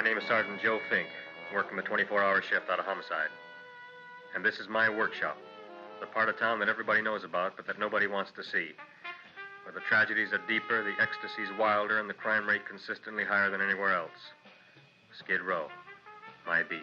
My name is Sergeant Joe Fink, working the 24-hour shift out of homicide. And this is my workshop, the part of town that everybody knows about, but that nobody wants to see. Where the tragedies are deeper, the ecstasy's wilder, and the crime rate consistently higher than anywhere else. Skid Row, my beat.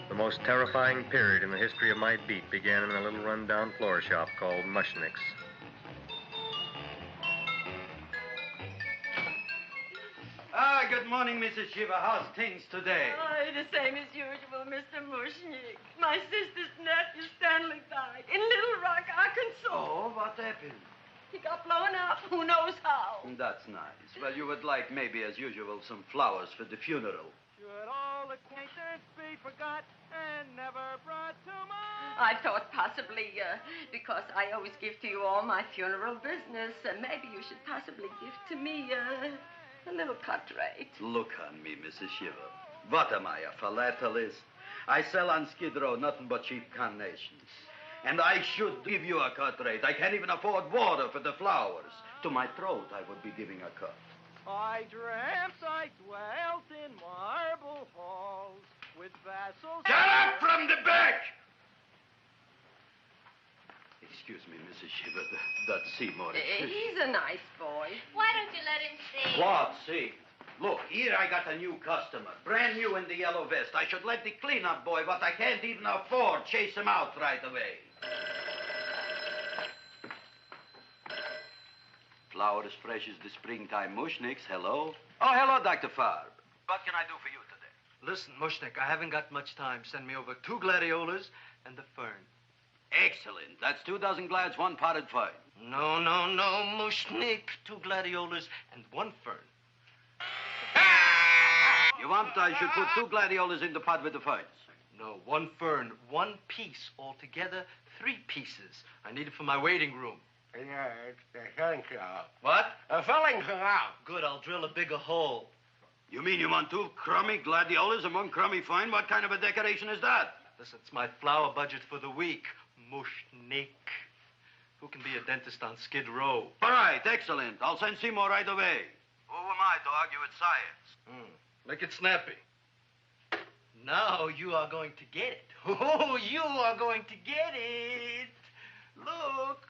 The most terrifying period in the history of my beat began in a little run-down floor shop called Mushnick's. Good morning, Mrs. Shiva. How's things today? Oh, the same as usual, Mr. Mushnick. My sister's nephew, Stanley, died in Little Rock, Arkansas. Oh, what happened? He got blown up. Who knows how? That's nice. Well, you would like, maybe as usual, some flowers for the funeral. Should all acquaintance be forgot and never brought to mind? I thought possibly, because I always give to you all my funeral business, maybe you should possibly give to me a little cut rate. Look on me, Mrs. Shiva. What am I, a philatelist? I sell on Skid Row nothing but cheap carnations. And I should give you a cut rate. I can't even afford water for the flowers. To my throat, I would be giving a cut. I dreamt I dwelt in marble halls with vassals... Get up from the back! Excuse me, Mrs. Shiva, that's Seymour. He's a nice boy. Why don't you let him see? What, see? Look, here I got a new customer, brand new in the yellow vest. I should let the cleanup boy, but I can't even afford, chase him out right away. Flower as fresh as the springtime Mushnicks. Hello? Oh, hello, Dr. Farb. What can I do for you today? Listen, Mushnick, I haven't got much time. Send me over 2 gladiolas and the fern. Excellent. That's 2 dozen glads, 1 potted fern. No, Mushnick. 2 gladiolas and 1 fern. You want I should put 2 gladiolas in the pot with the ferns? No, 1 fern, 1 piece. Altogether, 3 pieces. I need it for my waiting room. Yeah, it's the filling canal. What? A filling canal. Good, I'll drill a bigger hole. You mean you want 2 crummy gladiolas and 1 crummy fern? What kind of a decoration is that? Listen, it's my flower budget for the week. Mushnick. Who can be a dentist on Skid Row? All right, excellent. I'll send Seymour right away. Who am I to argue with science? Make it snappy. Now you are going to get it. Oh, you are going to get it. Look.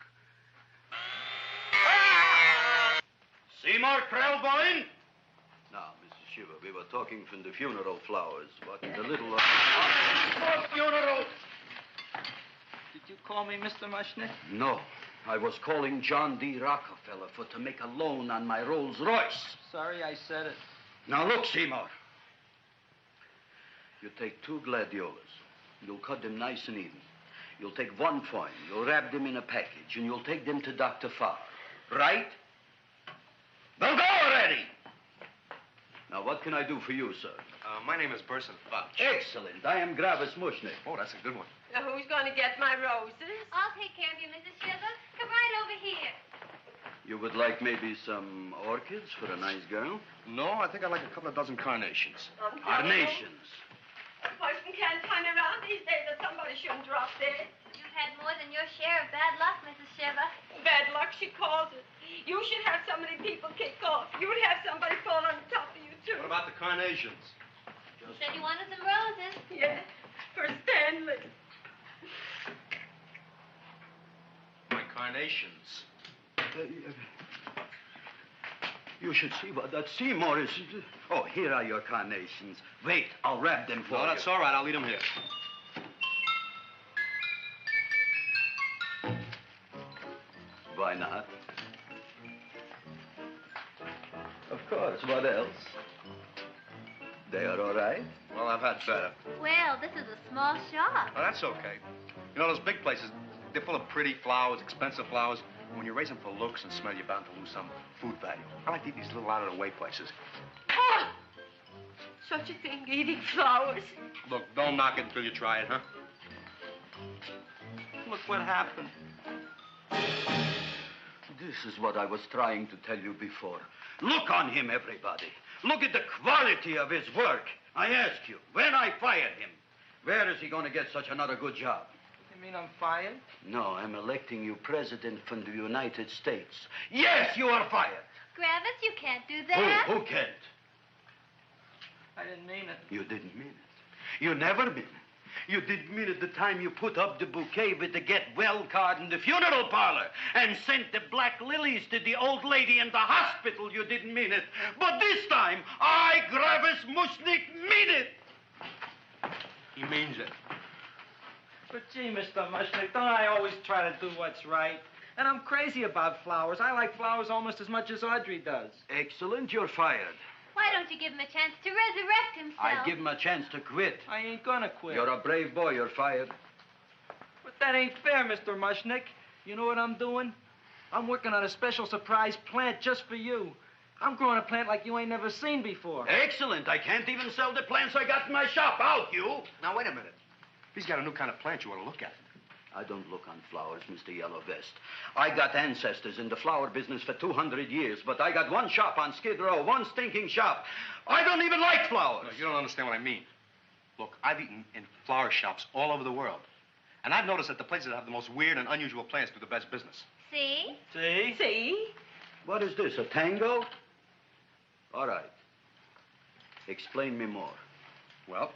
Seymour Krellboyne? Now, Mrs. Shiva, we were talking from the funeral flowers. What in the little... funeral! Did you call me Mr. Mushnick? No. I was calling John D. Rockefeller to make a loan on my Rolls Royce. Sorry I said it. Now, look, Seymour. You take 2 gladiolas. You'll cut them nice and even. You'll take 1 fern. You'll wrap them in a package, and you'll take them to Dr. Farr. Right? Well, go already! Now, what can I do for you, sir? My name is Burson Fudge. Excellent. I am Gravis Mushnick. Oh, that's a good one. Now, who's going to get my roses? I'll take care of you, Mrs. Shiva. Come right over here. You would like maybe some orchids for a nice girl? No, I think I'd like a couple of dozen carnations. Carnations. A person can't turn around these days that somebody shouldn't drop dead. You've had more than your share of bad luck, Mrs. Shiva. Bad luck, she calls it. You should have so many people kick off. You would have somebody fall on top of you, too. What about the carnations? You said you wanted some roses. Yeah, for Stanley. My carnations. You should see what that Seymour is. Oh, here are your carnations. Wait, I'll wrap them for you. No, that's all right. I'll leave them here. Why not? Of course. What else? They are all right? Well, I've had better. Well, this is a small shop. Oh, that's okay. You know, those big places, they're full of pretty flowers, expensive flowers. When you raise them for looks and smell, you're bound to lose some food value. I like to eat these little out-of-the-way places. Oh! Such a thing, eating flowers. Look, don't knock it until you try it, huh? Look what happened. This is what I was trying to tell you before. Look on him, everybody. Look at the quality of his work. I ask you, when I fired him, where is he going to get such another good job? You mean I'm fired? No, I'm electing you president from the United States. Yes, you are fired. Griffith, you can't do that. Who can't? I didn't mean it. You didn't mean it. You never mean it. You didn't mean it the time you put up the bouquet with the get well card in the funeral parlor and sent the black lilies to the old lady in the hospital. You didn't mean it. But this time, I, Gravis Mushnik, mean it. He means it. But gee, Mr. Mushnik, don't I always try to do what's right? And I'm crazy about flowers. I like flowers almost as much as Audrey does. Excellent, you're fired. Why don't you give him a chance to resurrect himself? I give him a chance to quit. I ain't gonna quit. You're a brave boy, you're fired. But that ain't fair, Mr. Mushnik. You know what I'm doing? I'm working on a special surprise plant just for you. I'm growing a plant like you ain't never seen before. Excellent. I can't even sell the plants I got in my shop. Out, you. Now, wait a minute. If he's got a new kind of plant, you ought to look at it. I don't look on flowers, Mr. Yellow Vest. I got ancestors in the flower business for 200 years, but I got one shop on Skid Row, one stinking shop. I don't even like flowers. No, you don't understand what I mean. Look, I've eaten in flower shops all over the world. And I've noticed that the places that have the most weird and unusual plants do the best business. See? See? See? What is this, a tango? All right. Explain me more. Well,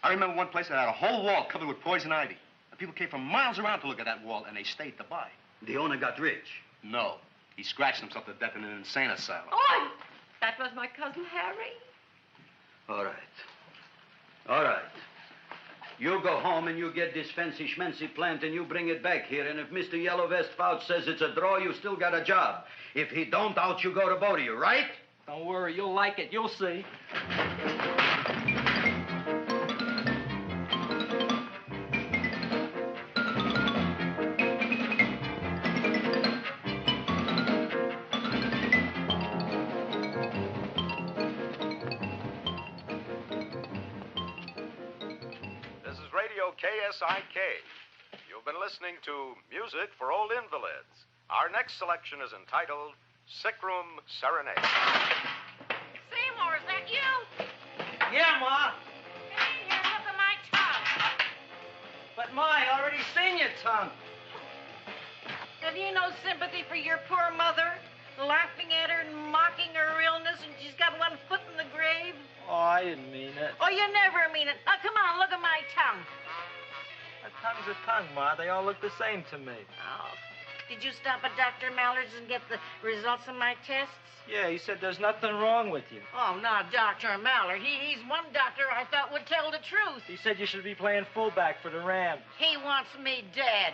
I remember one place that had a whole wall covered with poison ivy. And people came from miles around to look at that wall, and they stayed to buy. The owner got rich. No. He scratched himself to death in an insane asylum. Oh, that was my cousin Harry. All right. All right. You go home and you get this fancy schmancy plant and you bring it back here. And if Mr. Yellow Vest Fouch says it's a draw, you still got a job. If he don't, out you go to Bodie, right? Don't worry, you'll like it. You'll see. KSIK. You've been listening to Music for Old Invalids. Our next selection is entitled Sickroom Serenade. Seymour, is that you? Yeah, Ma. Get in here, look at my tongue. But, Ma, I already seen your tongue. Have you no sympathy for your poor mother? Laughing at her and mocking her illness, and she's got one foot in the grave? Oh, I didn't mean it. Oh, you never mean it. Oh, come on, look at my tongue. A tongue's a tongue, Ma. They all look the same to me. Oh, did you stop at Dr. Mallard's and get the results of my tests? Yeah, he said there's nothing wrong with you. Oh, not Dr. Mallard. He's one doctor I thought would tell the truth. He said you should be playing fullback for the Rams. He wants me dead.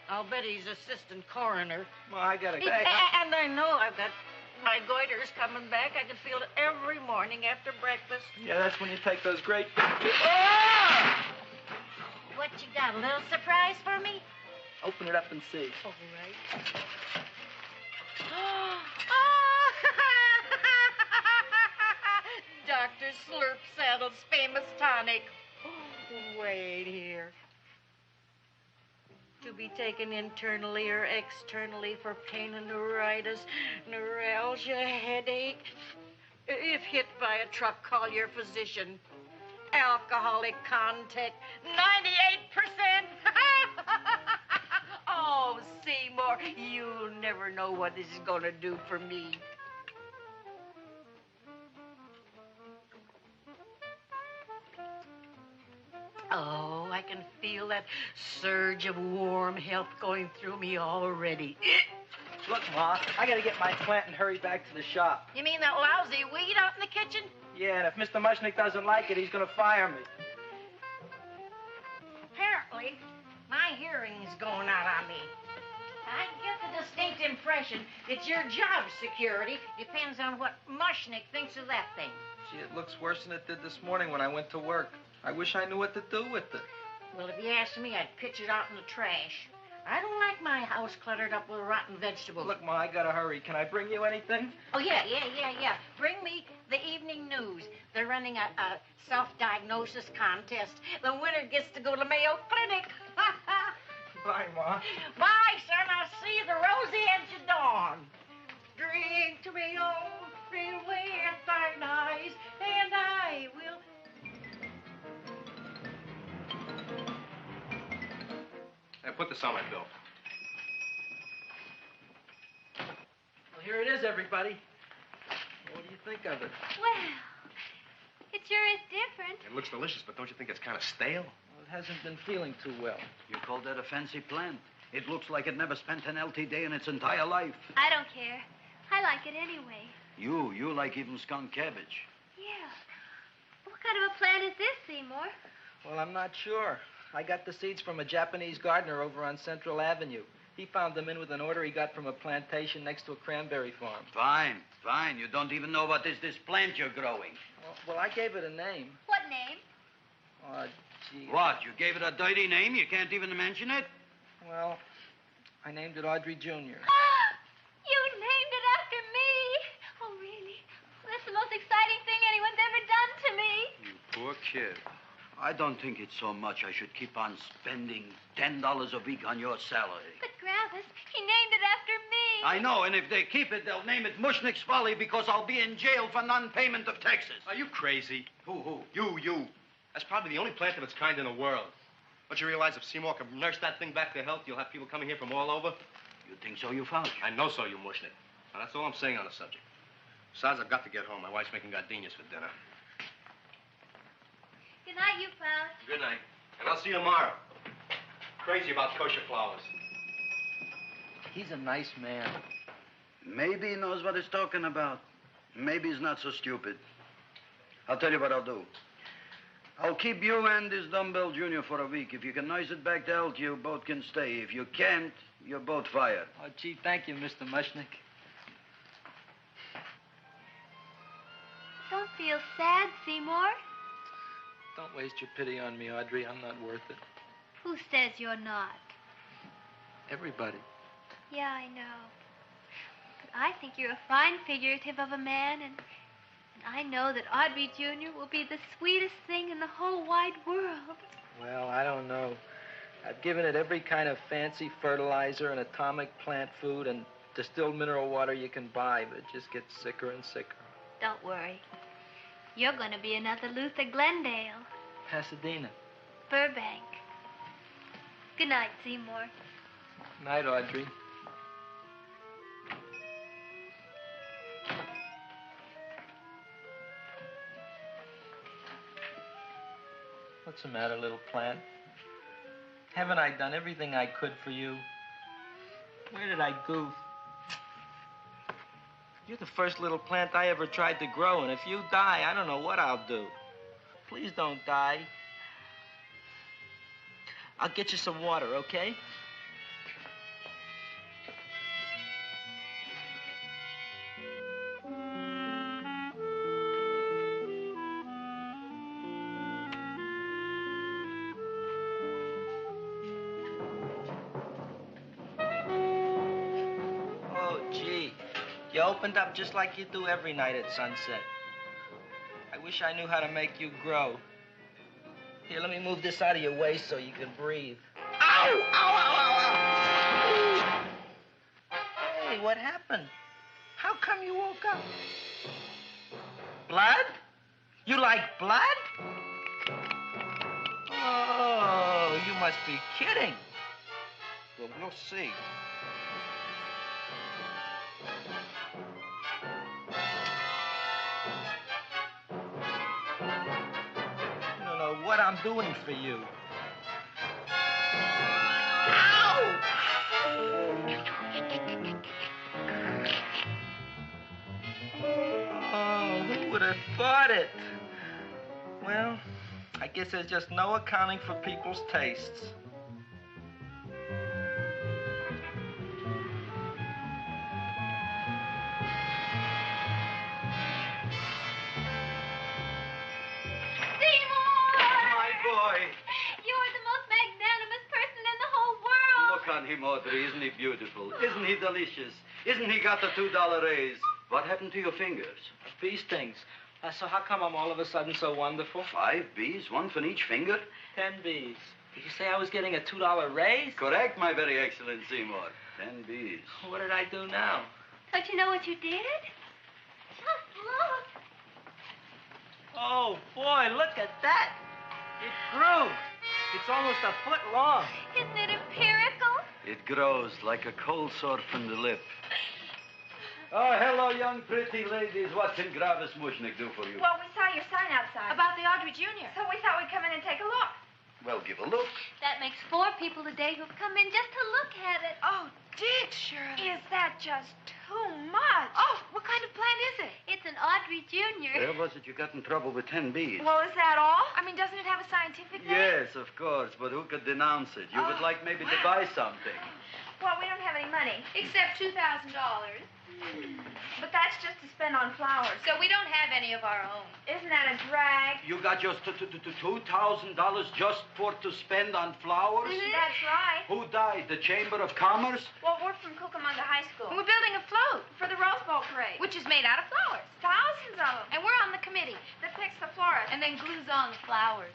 I'll bet he's assistant coroner. Ma, I gotta go. And I know I've got my goiters coming back. I can feel it every morning after breakfast. Yeah, that's when you take those great big... What you got, a little surprise for me? Open it up and see. All right. Dr. Slurp Saddle's famous tonic. Wait here. To be taken internally or externally for pain and neuritis, neuralgia, headache. If hit by a truck, call your physician. Alcoholic content, 98%. Oh, Seymour, you'll never know what this is going to do for me. that surge of warm health going through me already. Look, Ma, I gotta get my plant and hurry back to the shop. You mean that lousy weed out in the kitchen? Yeah, and if Mr. Mushnick doesn't like it, he's gonna fire me. Apparently, my hearing's going out on me. I get the distinct impression that your job security depends on what Mushnick thinks of that thing. Gee, it looks worse than it did this morning when I went to work. I wish I knew what to do with it. Well, if you asked me, I'd pitch it out in the trash. I don't like my house cluttered up with rotten vegetables. Look, Ma, I gotta hurry. Can I bring you anything? Oh, yeah. Bring me the evening news. They're running a self-diagnosis contest. The winner gets to go to Mayo Clinic. Bye, Ma. Bye, son. I'll see you the rosy edge of dawn. Drink to me, old freeway at thine eyes, and I will... Hey, put this on my bill. Well, here it is, everybody. What do you think of it? Well, it sure is different. It looks delicious, but don't you think it's kind of stale? Well, it hasn't been feeling too well. You call that a fancy plant? It looks like it never spent an LT day in its entire life. I don't care. I like it anyway. You like even skunk cabbage. Yeah. What kind of a plant is this, Seymour? Well, I'm not sure. I got the seeds from a Japanese gardener over on Central Avenue. He found them in with an order he got from a plantation next to a cranberry farm. Fine. You don't even know what is this plant you're growing. Well, I gave it a name. What name? Oh, gee. What, you gave it a dirty name? You can't even mention it? Well, I named it Audrey Jr. You named it after me. Oh, really? Well, that's the most exciting thing anyone's ever done to me. You poor kid. I don't think it's so much I should keep on spending $10 a week on your salary. But, Gravis, he named it after me. I know, and if they keep it, they'll name it Mushnick's Folly because I'll be in jail for non-payment of taxes. Are you crazy? Who? You. That's probably the only plant of its kind in the world. Don't you realize if Seymour can nurse that thing back to health, you'll have people coming here from all over? You think so, you found? I know so, you Mushnick. Now, that's all I'm saying on the subject. Besides, I've got to get home. My wife's making gardenias for dinner. Good night, you pal. Good night. And I'll see you tomorrow. Crazy about kosher flowers. He's a nice man. Maybe he knows what he's talking about. Maybe he's not so stupid. I'll tell you what I'll do. I'll keep you and this dumbbell junior for a week. If you can nurse it back to health, you both can stay. If you can't, you're both fired. Oh, gee, thank you, Mr. Mushnick. Don't feel sad, Seymour. Don't waste your pity on me, Audrey. I'm not worth it. Who says you're not? Everybody. Yeah, I know. But I think you're a fine figurative of a man, and I know that Audrey Jr. will be the sweetest thing in the whole wide world. Well, I don't know. I've given it every kind of fancy fertilizer and atomic plant food and distilled mineral water you can buy, but it just gets sicker and sicker. Don't worry. You're going to be another Luther Glendale. Pasadena. Burbank. Good night, Seymour. Night, Audrey. What's the matter, little plant? Haven't I done everything I could for you? Where did I goof? You're the first little plant I ever tried to grow, and if you die, I don't know what I'll do. Please don't die. I'll get you some water, okay? You opened up just like you do every night at sunset. I wish I knew how to make you grow. Here, let me move this out of your way so you can breathe. Ow! Ow, ow, ow, ow! Hey, what happened? How come you woke up? Blood? You like blood? Oh, you must be kidding. Well, we'll see. What I'm doing for you. Oh, who would have thought it? Well, I guess there's just no accounting for people's tastes. Look on him, Audrey. Isn't he beautiful? Isn't he delicious? Isn't he got the $2 raise? What happened to your fingers? Bee stings. So how come I'm all of a sudden so wonderful? 5 bees, one for each finger? 10 bees. Did you say I was getting a $2 raise? Correct, my very excellent Seymour. 10 bees. What did I do now? Don't you know what you did? Just look. Oh, boy, look at that. It grew. It's almost a foot long. Isn't it empirical? It grows like a cold sore from the lip. Oh, hello, young pretty ladies. What can Gravis Mushnick do for you? Well, we saw your sign outside. About the Audrey Jr. So we thought we'd come in and take a look. Well, give a look. That makes 4 people today who've come in just to look at it. Oh, Dick, Shirley. Is that just too much? Oh, what kind of plant is it? It's an Audrey Jr. Where was it you got in trouble with 10 bees? Well, is that all? I mean, doesn't it have a scientific name? Yes, of course, but who could denounce it? You would like maybe to buy something. Well, we don't have any money. Except $2,000. But that's just to spend on flowers. So we don't have any of our own. Isn't that a drag? You got just $2,000 just to spend on flowers? Mm-hmm. That's right. Who died? The Chamber of Commerce? Well, we're from Cucamonga High School. We're building a float for the Rose Bowl parade. Which is made out of flowers. Thousands of them. And we're on the committee that picks the florist. And then glues on the flowers.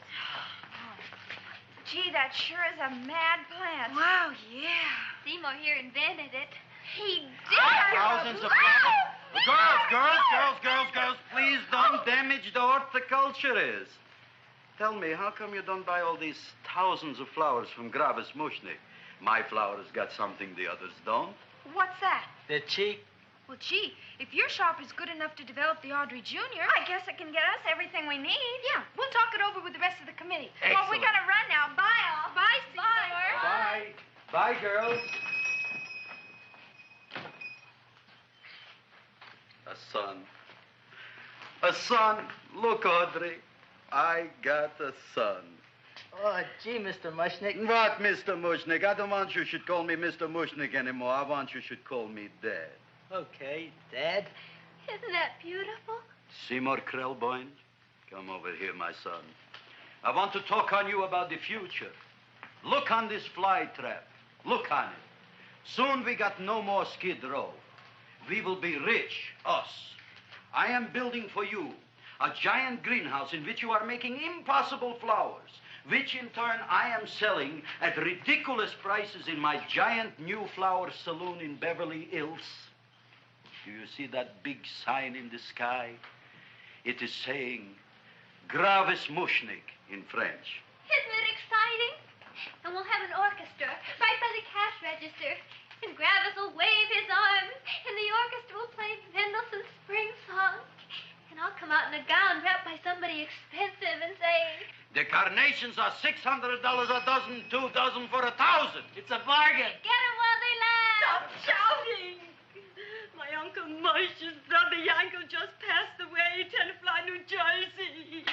Gee, that sure is a mad plant. Wow, yeah. Seymour here invented it. He did. Thousands of flowers. Girls, please don't damage the horticulturist. Tell me, how come you don't buy all these thousands of flowers from Gravis Mushnick? My flowers got something the others don't. What's that? They're cheap. Well, gee, if your shop is good enough to develop the Audrey Jr., I guess it can get us everything we need. Yeah, we'll talk it over with the rest of the committee. Excellent. Well, we gotta run now. Bye, all. Bye, Seymour. Bye. Bye, girls. A son. A son. Look, Audrey. I got a son. Oh, gee, Mr. Mushnick. What, Mr. Mushnick? I don't want you should call me Mr. Mushnick anymore. I want you should call me Dad. Okay, Dad. Isn't that beautiful? Seymour Krellboyne, come over here, my son. I want to talk on you about the future. Look on this fly trap. Look on it. Soon we got no more Skid Row. We will be rich, us. I am building for you a giant greenhouse in which you are making impossible flowers, which in turn I am selling at ridiculous prices in my giant new flower saloon in Beverly Hills. Do you see that big sign in the sky? It is saying, Gravis Mushnick in French. Isn't it exciting? And we'll have an orchestra right by the cash register. And Gravis will wave his arms. And the orchestra will play Mendelssohn's Spring Song. And I'll come out in a gown wrapped by somebody expensive and say... The carnations are $600 a dozen, 2 dozen for 1,000. It's a bargain. Get 'em while they last. Stop shouting. My Uncle Mosh's brother Yanko just passed away, Tenafly, New Jersey.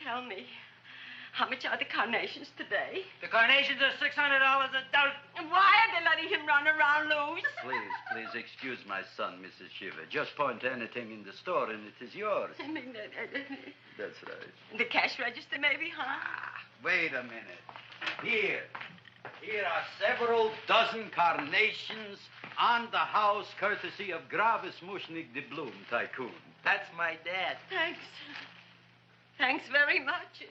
Tell me, how much are the carnations today? The carnations are $600 a dozen. And why are they letting him run around loose? Please excuse my son, Mrs. Shiver. Just point to anything in the store and it is yours. I mean, That's right. the cash register maybe, huh? Wait a minute. Here are several dozen carnations on the house courtesy of Gravis Mushnick, the Bloom Tycoon. That's my dad. Thanks. Thanks very much.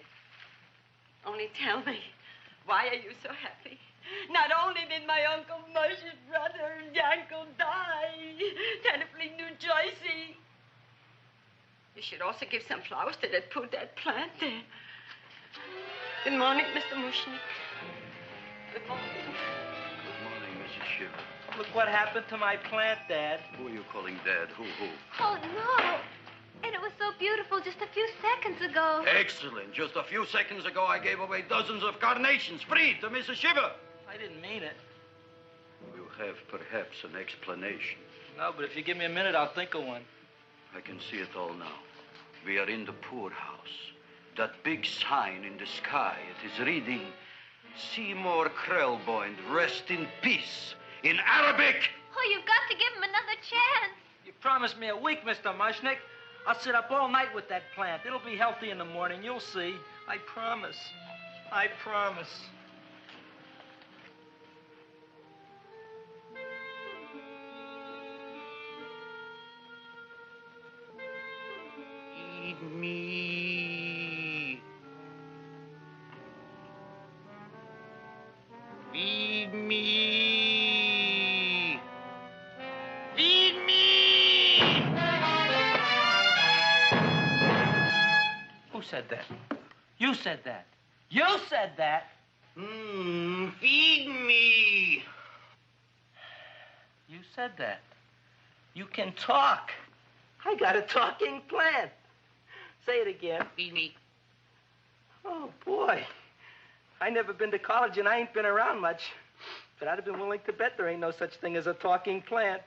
Only tell me, why are you so happy? Not only did my Uncle Mosh's brother Yanko die, Tenafly, New Jersey, you should also give some flowers to that poor dead plant there. Good morning, Mr. Mushnick. Good morning. Good morning, Mrs. Shiver. Look what happened to my plant, Dad. Who are you calling Dad? Who? Oh, no. And it was so beautiful just a few seconds ago. Excellent. Just a few seconds ago, I gave away dozens of carnations free to Mrs. Shiver. I didn't mean it. have perhaps an explanation. No, but if you give me a minute, I'll think of one. I can see it all now. We are in the poorhouse. That big sign in the sky, it is reading, Seymour Krelboyne, rest in peace, in Arabic. Oh, you've got to give him another chance. You promised me a week, Mr. Mushnick. I'll sit up all night with that plant. It'll be healthy in the morning. You'll see. I promise. I promise. Feed me. Feed me. Feed me. Who said that? You said that. You said that. Feed me. You said that. You can talk. I got a talking plant. Say it again. Feed me. Oh, boy. I never been to college and I ain't been around much. But I'd have been willing to bet there ain't no such thing as a talking plant.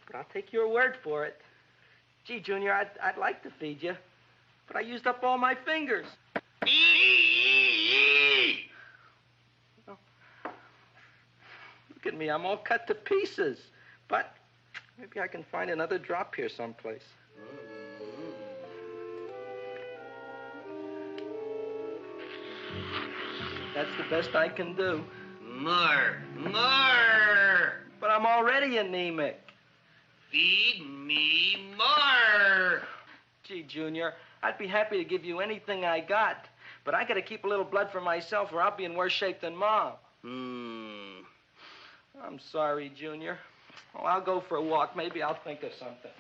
But I'll take your word for it. Gee, Junior, I'd like to feed you. But I used up all my fingers. Oh. Look at me. I'm all cut to pieces. But maybe I can find another drop here someplace. That's the best I can do. More. But I'm already anemic. Feed me more. Gee, Junior, I'd be happy to give you anything I got. But I gotta keep a little blood for myself or I'll be in worse shape than Mom. I'm sorry, Junior. Oh, I'll go for a walk. Maybe I'll think of something.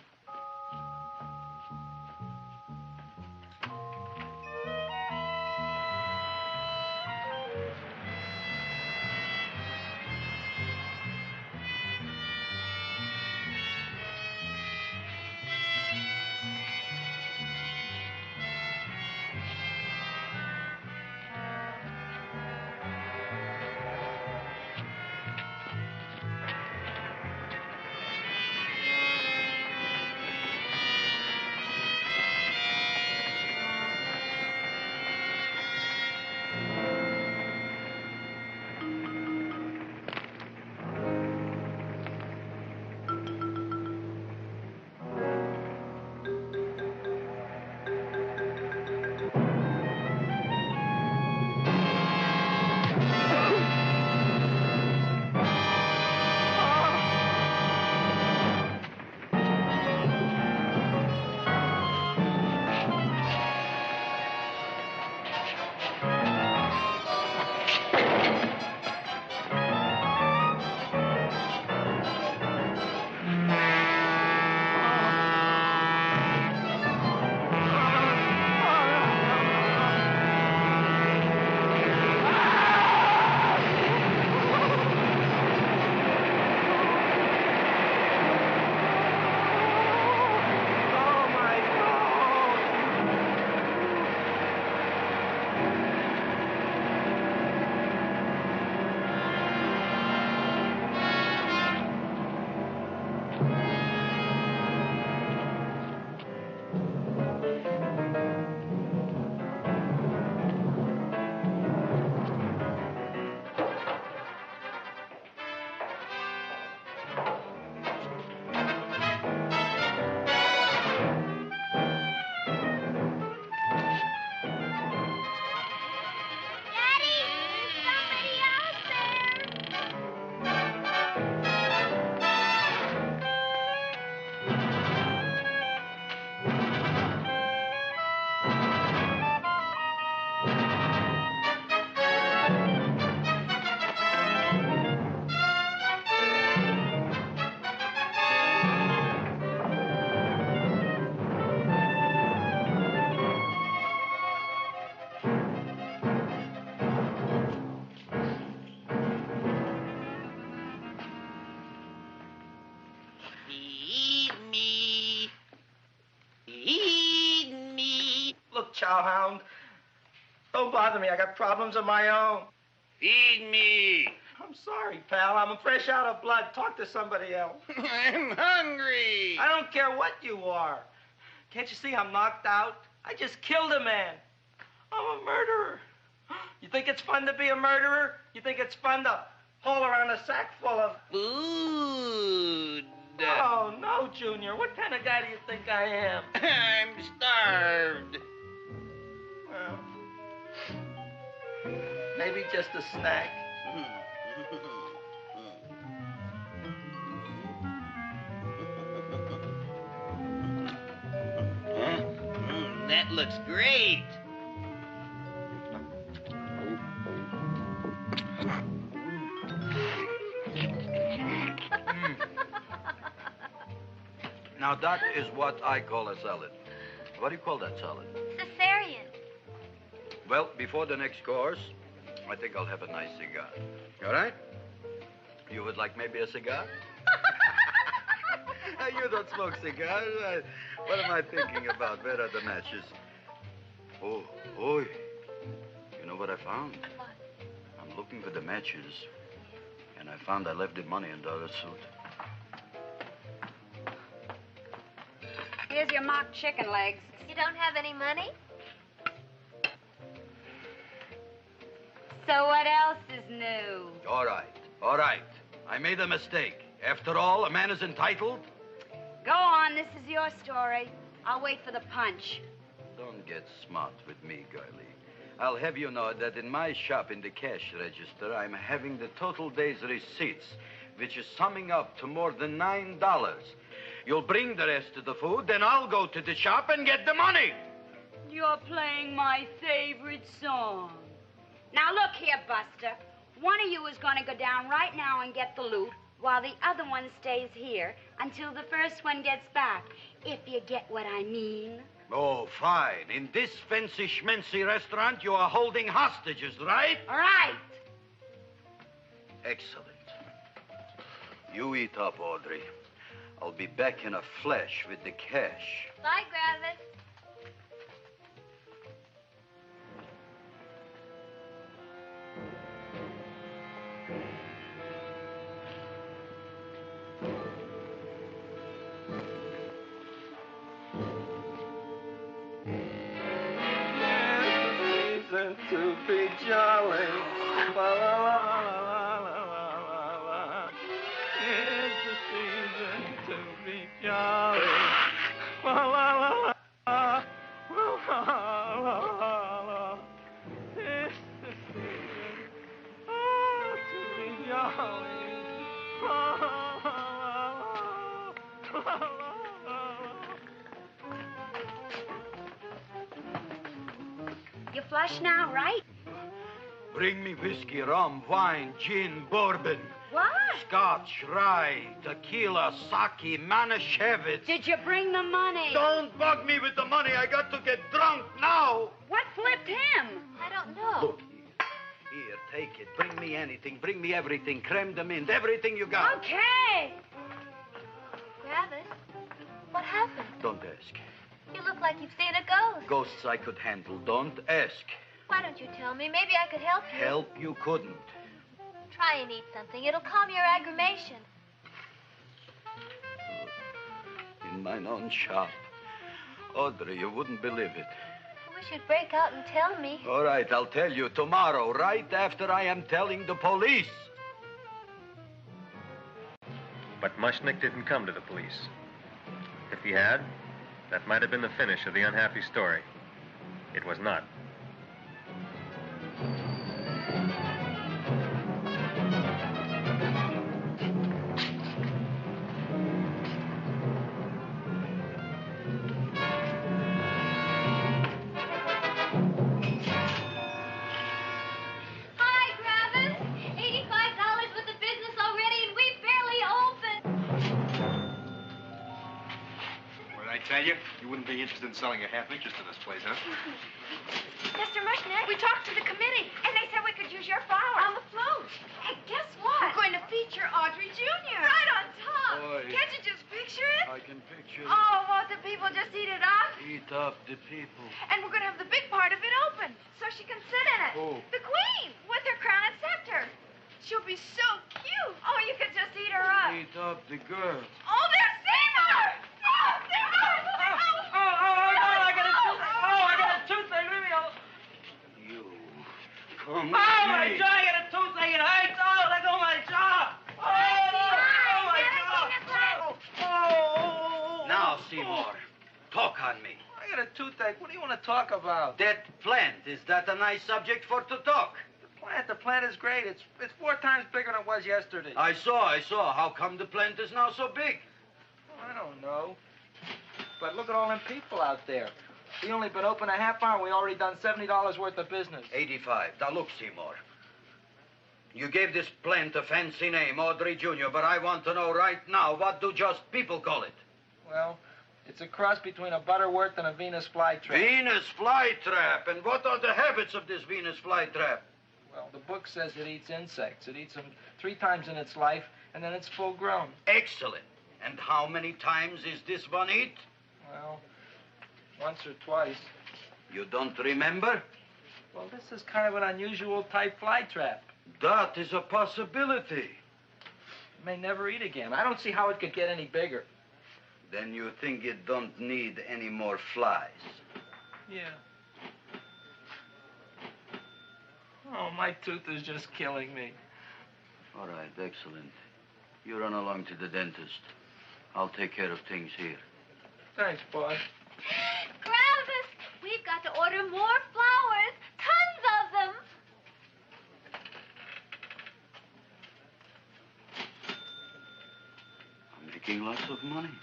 Chowhound. Don't bother me. I got problems of my own. Feed me. I'm sorry, pal. I'm fresh out of blood. Talk to somebody else. I'm hungry. I don't care what you are. Can't you see I'm knocked out? I just killed a man. I'm a murderer. You think it's fun to be a murderer? You think it's fun to haul around a sack full of... Food. Oh, no, Junior. What kind of guy do you think I am? I'm starved. Well, maybe just a snack. That looks great. Now, that is what I call a salad. What do you call that salad? Cesarean. Well, before the next course, I think I'll have a nice cigar. All right? You would like maybe a cigar? You don't smoke cigars. What am I thinking about? Where are the matches? Oh, you know what I found? What? I'm looking for the matches, and I found I left the money in the other suit. Here's your mock chicken legs. You don't have any money? So what else is new? All right. I made a mistake. After all, a man is entitled. Go on, this is your story. I'll wait for the punch. Don't get smart with me, girlie. I'll have you know that in my shop in the cash register, I'm having the total day's receipts, which is summing up to more than $9. You'll bring the rest of the food, then I'll go to the shop and get the money. You're playing my favorite song. Now look here, Buster. One of you is going to go down right now and get the loot, while the other one stays here until the first one gets back, if you get what I mean. Oh, fine. In this fancy schmancy restaurant, you are holding hostages, right? All right. Excellent. You eat up, Audrey. I'll be back in a flash with the cash. Bye, Griffith. To be jolly. La, la, la, la, la, la, la. It's the season to be jolly. La, la, la, la, la, la, la, la. It's the season to be jolly. La, la, la, la, la, la. You flush now, right? Bring me whiskey, rum, wine, gin, bourbon. What? Scotch, rye, tequila, sake, Manischewitz. Did you bring the money? Don't bug me with the money. I got to get drunk now. What flipped him? I don't know. Look, here, take it. Bring me anything. Bring me everything. Creme de menthe, everything you got. Okay. Griffith, what happened? Don't ask. You look like you've seen a ghost. Ghosts I could handle. Don't ask. Why don't you tell me? Maybe I could help you. Help you couldn't. Try and eat something. It'll calm your aggravation. In mine own shop. Audrey, you wouldn't believe it. I wish you'd break out and tell me. All right, I'll tell you tomorrow, right after I am telling the police. But Mushnick didn't come to the police. If he had, that might have been the finish of the unhappy story. It was not. Hi, Griffith. $85 worth of business already, and we barely opened. What did I tell you? You wouldn't be interested in selling a half interest in this place, huh? Mr. Mushnick, we talked to the committee, and they said we could use your flowers. On the float. Hey, guess what? We're going to feature Audrey Jr. Right on top. Boy. Can't you just picture it? I can picture it. Oh, won't the people just eat it up? Eat up the people. And we're going to have the big part of it open, so she can sit in it. Who? The queen, with her crown and scepter. She'll be so cute. Oh, you could just eat her up. Eat up the girl. Oh, there's Seymour! Oh, Seymour! I got a toothache. Leave me alone. You. Come Oh, with my me. jaw, I got a toothache. It hurts. Oh, let go of my jaw. Oh, my jaw. Oh. Now, Seymour, talk on me. I got a toothache. What do you want to talk about? That plant, is that a nice subject for to talk? The plant is great. It's 4 times bigger than it was yesterday. I saw. How come the plant is now so big? I don't know. But look at all them people out there. We only been open a half hour, and we already done $70 worth of business. 85. Now, look, Seymour. You gave this plant a fancy name, Audrey Jr., but I want to know right now, what do just people call it? Well, it's a cross between a Butterworth and a Venus flytrap. Venus flytrap. And what are the habits of this Venus flytrap? Well, the book says it eats insects. It eats them 3 times in its life, and then it's full grown. Excellent. And how many times is this one eat? Well, once or twice. You don't remember? Well, this is kind of an unusual type flytrap. That is a possibility. It may never eat again. I don't see how it could get any bigger. Then you think it don't need any more flies? Yeah. Oh, my tooth is just killing me. All right, excellent. You run along to the dentist. I'll take care of things here. Thanks, boss. Gravis, we've got to order more flowers. Tons of them. I'm making lots of money.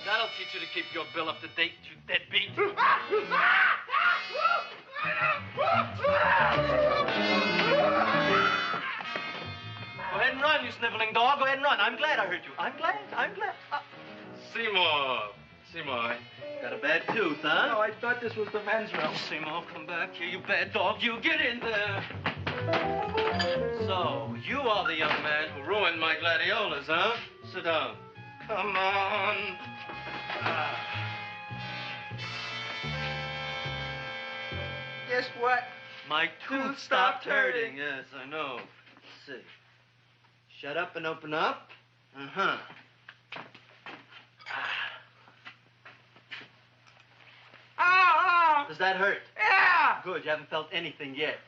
That'll teach you to keep your bill up to date, you deadbeat. Go ahead and run, you sniveling dog. Go ahead and run. I'm glad I hurt you. I'm glad. Seymour, got a bad tooth, huh? No, I thought this was the men's room. Seymour, come back here, you bad dog. You get in there. So, you are the young man who ruined my gladiolas, huh? Sit down. Come on. Guess what? My tooth stopped hurting. Yes, I know. Let's see. Shut up and open up. Uh-huh. Oh! Does that hurt? Yeah! Good, you haven't felt anything yet.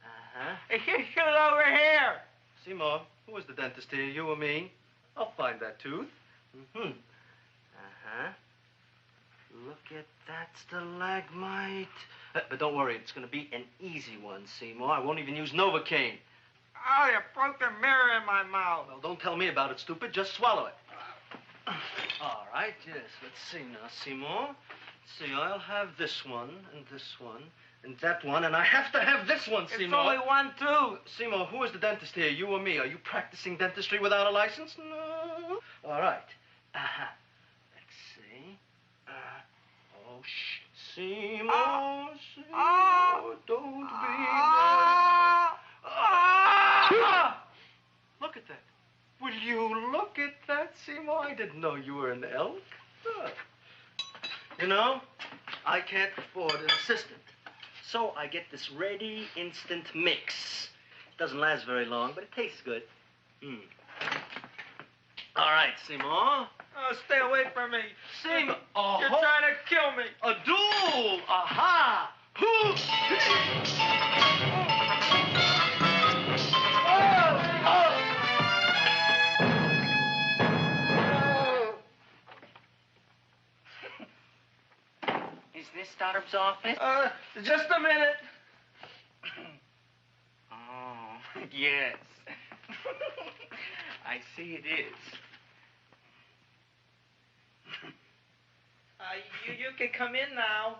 Uh-huh. Get it over here. Seymour, who was the dentist here, you or me? I'll find that tooth. Mm-hmm. Uh-huh. Look at that stalagmite. But don't worry, it's going to be an easy one, Seymour. I won't even use Novocaine. Oh, you broke the mirror in my mouth. Well, don't tell me about it, stupid. Just swallow it. All right, yes. Let's see now, Seymour. Let's see, I'll have this one, and that one, and I have to have this one, Seymour. It's only one tooth. Seymour, who is the dentist here, you or me? Are you practicing dentistry without a license? No. All right. Uh-huh. Let's see. Oh, shh. Seymour, Seymour, don't be mad. Look at that. Will you look at that, Seymour? I didn't know you were an elk. You know, I can't afford an assistant. So I get this ready instant mix. It doesn't last very long, but it tastes good. All right, Seymour. Oh, stay away from me. Seymour. You're trying to kill me. A duel. Aha. Is this Stoddard's office? Just a minute. Oh, yes. I see it is. You can come in now.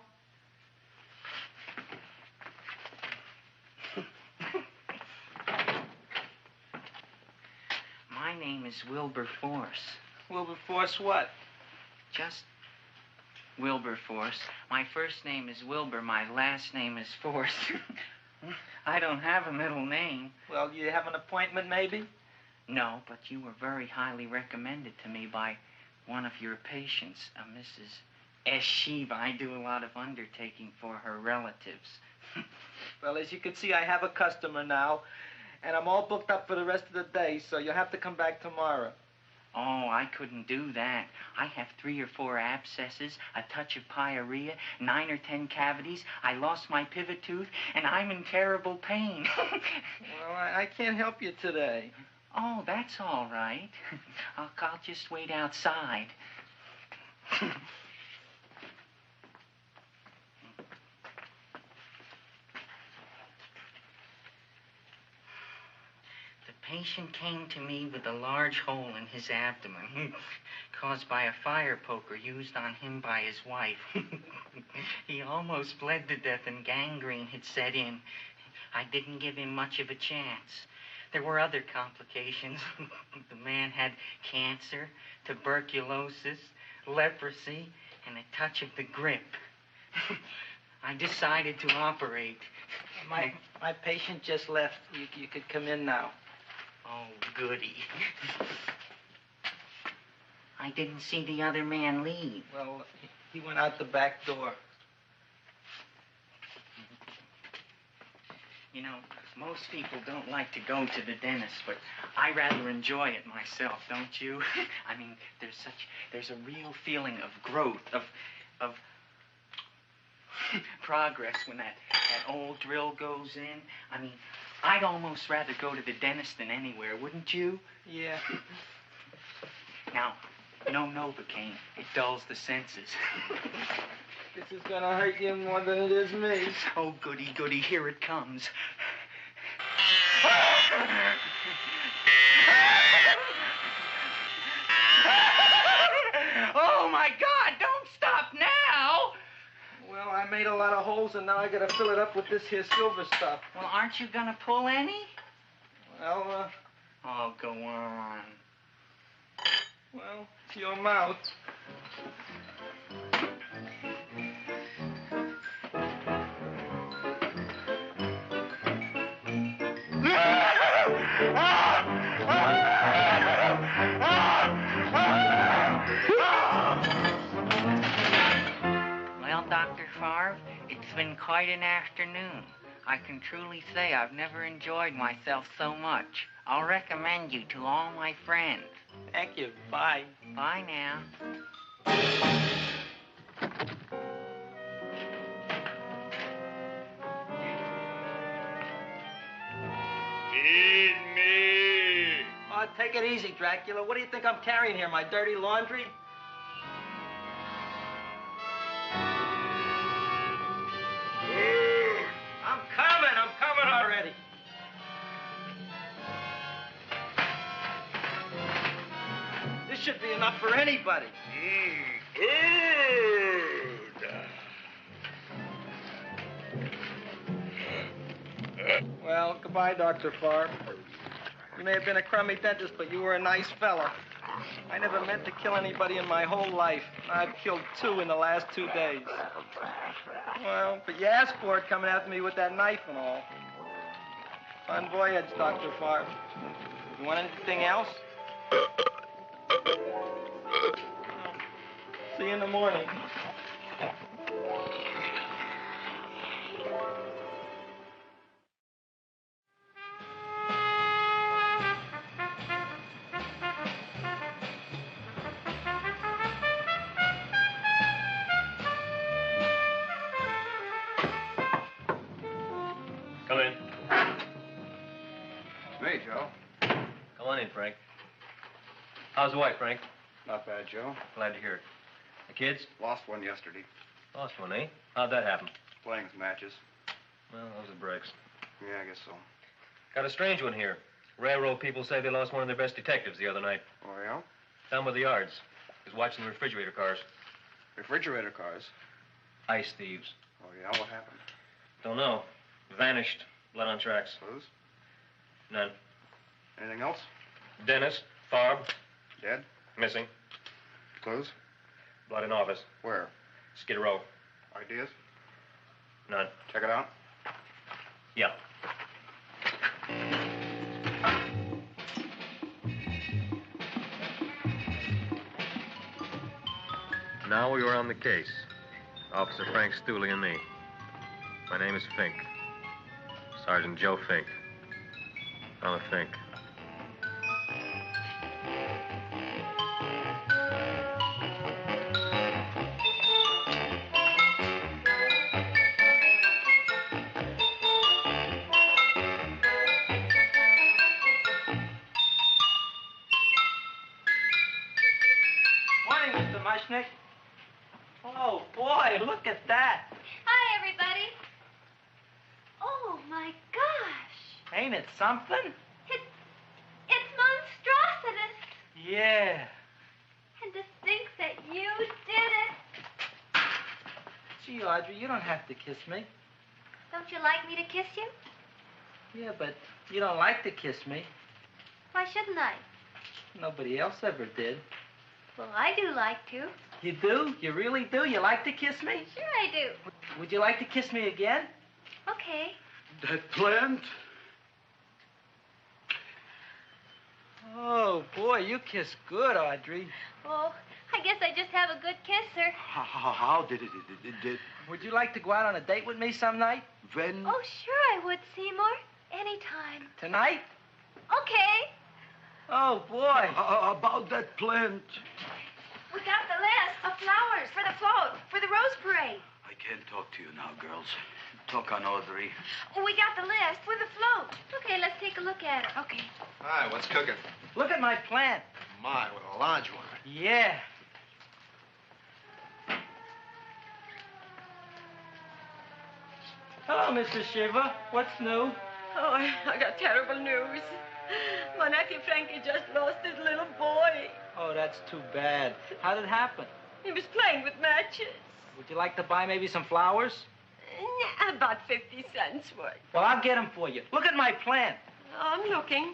My name is Wilbur Force. Wilbur Force what? Just Wilberforce. My first name is Wilbur. My last name is Force. I don't have a middle name. Well, you have an appointment, maybe? No, but you were very highly recommended to me by one of your patients, Mrs. S. Shiva. I do a lot of undertaking for her relatives. Well, as you can see, I have a customer now, and I'm all booked up for the rest of the day, so you'll have to come back tomorrow. Oh, I couldn't do that. I have 3 or 4 abscesses, a touch of pyorrhea, 9 or 10 cavities. I lost my pivot tooth, and I'm in terrible pain. Well, I can't help you today. Oh, that's all right. I'll just wait outside. The patient came to me with a large hole in his abdomen caused by a fire poker used on him by his wife. He almost bled to death and gangrene had set in. I didn't give him much of a chance. There were other complications. The man had cancer, tuberculosis, leprosy, and a touch of the grip. I decided to operate. My patient just left. You could come in now. Oh, goody. I didn't see the other man leave. Well, he went out the back door. You know, most people don't like to go to the dentist, but I rather enjoy it myself, don't you? I mean, there's a real feeling of growth, of progress when that old drill goes in. I mean, I'd almost rather go to the dentist than anywhere, wouldn't you? Yeah. Now, no Novocaine. It dulls the senses. This is gonna hurt you more than it is me. Oh, goody, goody, here it comes. Oh, my God, don't stop now! Well, I made a lot of holes, and now I gotta fill it up with this here silver stuff. Well, aren't you gonna pull any? Well, Oh, go on. Well, it's your mouth. Well, Dr. Favre, it's been quite an afternoon. I can truly say I've never enjoyed myself so much. I'll recommend you to all my friends. Thank you. Bye. Bye now. Feed me. Oh, take it easy, Dracula. What do you think I'm carrying here, my dirty laundry? I'm coming already. This should be enough for anybody. Well, goodbye, Dr. Favre. You may have been a crummy dentist, but you were a nice fella. I never meant to kill anybody in my whole life. I've killed 2 in the last 2 days. Well, but you asked for it coming after me with that knife and all. Fun voyage, Dr. Favre. You want anything else? See you in the morning. Come in. Hey, Joe. Come on in, Frank. How's the wife, Frank? Not bad, Joe. Glad to hear it. The kids? Lost one yesterday. Lost one, eh? How'd that happen? Playing some matches. Well, those are breaks. Yeah, I guess so. Got a strange one here. Railroad people say they lost one of their best detectives the other night. Oh, yeah? Down by the yards. He was watching the refrigerator cars. Refrigerator cars? Ice thieves. Oh, yeah? What happened? Don't know. Vanished. Blood on tracks. Clues? None. Anything else? Dennis. Farb. Dead? Missing. Clues? Blood in office. Where? Skid Row. Ideas? None. Check it out. Yeah. Now we were on the case. Officer Frank Stooley and me. My name is Fink. Sergeant Joe Fink. I'm a Fink. Morning, Mr. Mushnick. Oh, boy, look at that. Hi, everybody. Oh, my gosh. Ain't it something? It's monstrositous. Yeah. And to think that you did it. Gee, Audrey, you don't have to kiss me. Don't you like me to kiss you? Yeah, but you don't like to kiss me. Why shouldn't I? Nobody else ever did. Well, I do like to. You do? You really do? You like to kiss me? Sure I do. Would you like to kiss me again? Okay. That plant? Oh, boy, you kiss good, Audrey. Oh, I guess I just have a good kisser. How did it? Would you like to go out on a date with me some night? When? Oh, sure I would, Seymour. Anytime. Tonight? Okay. Oh, boy. About that plant. We got the list of flowers for the float, for the rose parade. I can't talk to you now, girls. Talk on Audrey. We got the list for the float. Okay, let's take a look at it. Okay. Hi, what's cooking? Look at my plant. My, what a large one. Yeah. Hello, Mr. Shiva. What's new? Oh, I got terrible news. My nephew Frankie just lost his little boy. Oh, that's too bad. How did it happen? He was playing with matches. Would you like to buy maybe some flowers? About 50 cents worth. Well, I'll get them for you. Look at my plant. I'm looking.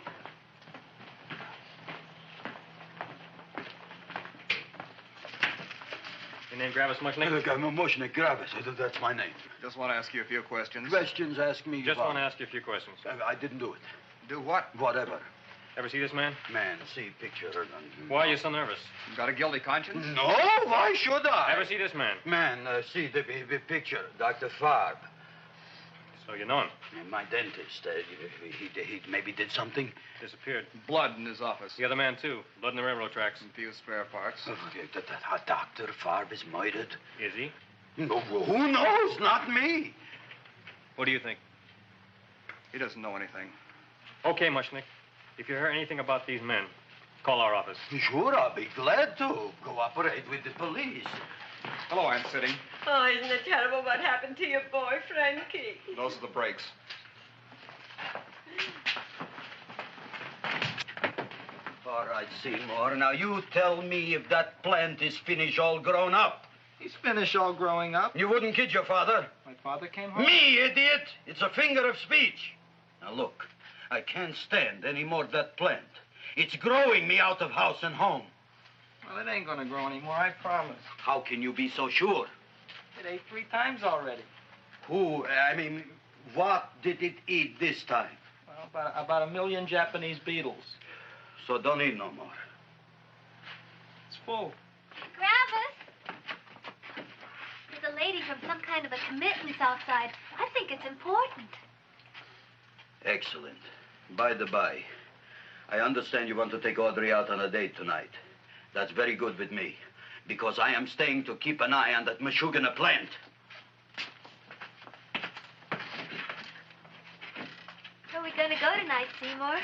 Your name Gravis Mushnick? Look, I'm a Mushnick Gravis. That's my name. Just want to ask you a few questions. Questions, ask me. Just want to ask you a few questions. I didn't do it. Do what? Whatever. Ever see this man? Man, see picture. Why are you so nervous? You got a guilty conscience? No, why should I? Ever see this man? Man, see the picture. Dr. Farb. So you know him? My dentist. He maybe did something. Disappeared. Blood in his office. The other man, too. Blood in the railroad tracks. And few spare parts. Dr. Farb is murdered. Is he? No, who knows? Not me. What do you think? He doesn't know anything. Okay, Mushnick. If you hear anything about these men, call our office. Sure, I'll be glad to cooperate with the police. Hello, Aunt Sitting. Oh, isn't it terrible what happened to your boy, Frankie? Those are the brakes. All right, Seymour. Now, you tell me if that plant is finished all grown up. He's finished all growing up. You wouldn't kid your father? My father came home? Me, idiot! It's a finger of speech. Now, look. I can't stand any more of that plant. It's growing me out of house and home. Well, it ain't gonna grow anymore, I promise. How can you be so sure? It ate 3 times already. What did it eat this time? Well, about 1 million Japanese beetles. So don't eat no more. It's full. Gravis. There's a lady from some kind of a commitment's outside. I think it's important. Excellent. By the by, I understand you want to take Audrey out on a date tonight. That's very good with me, because I am staying to keep an eye on that Masochism plant. Where are we going to go tonight, Seymour?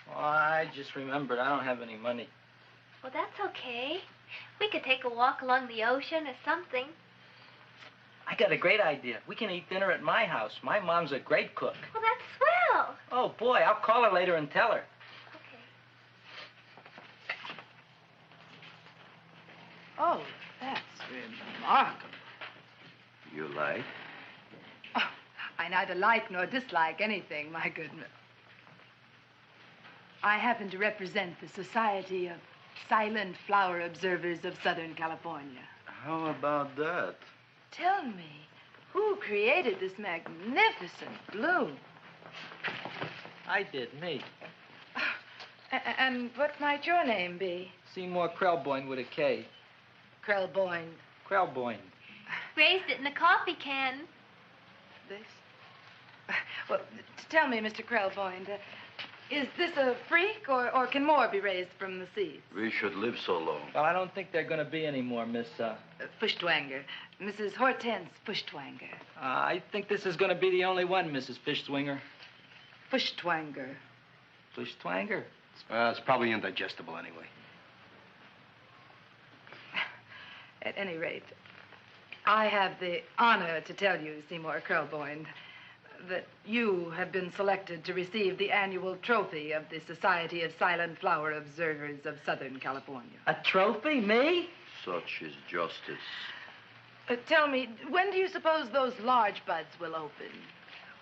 Oh, I just remembered I don't have any money. Well, that's okay. We could take a walk along the ocean or something. I got a great idea. We can eat dinner at my house. My mom's a great cook. Well, that's swell. Oh, boy, I'll call her later and tell her. Okay. Oh, that's remarkable. You like? Oh, I neither like nor dislike anything, my goodness. I happen to represent the Society of Silent Flower Observers of Southern California. How about that? Tell me, who created this magnificent bloom? I did, me. And what might your name be? Seymour Krelboyne with a K. Krelboyne. Krelboyne. Raised it in a coffee can. This? Well, tell me, Mr. Krelboyne, is this a freak, or can more be raised from the seeds? We should live so long. Well, I don't think there are going to be any more, Miss, Fuschtwanger. Mrs. Hortense Fuschtwanger. I think this is going to be the only one, Mrs. Fishtwinger. Fuschtwanger. Fishtwanger? It's probably indigestible anyway. At any rate, I have the honor to tell you, Seymour Krelboyne, that you have been selected to receive the annual trophy of the Society of Silent Flower Observers of Southern California. A trophy? Me? Such is justice. Tell me, when do you suppose those large buds will open?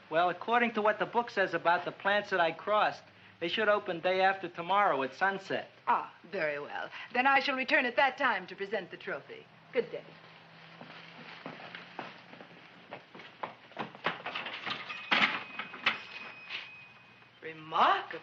Well, according to what the book says about the plants that I crossed, they should open day after tomorrow at sunset. Ah, very well. Then I shall return at that time to present the trophy. Good day. Remarkable.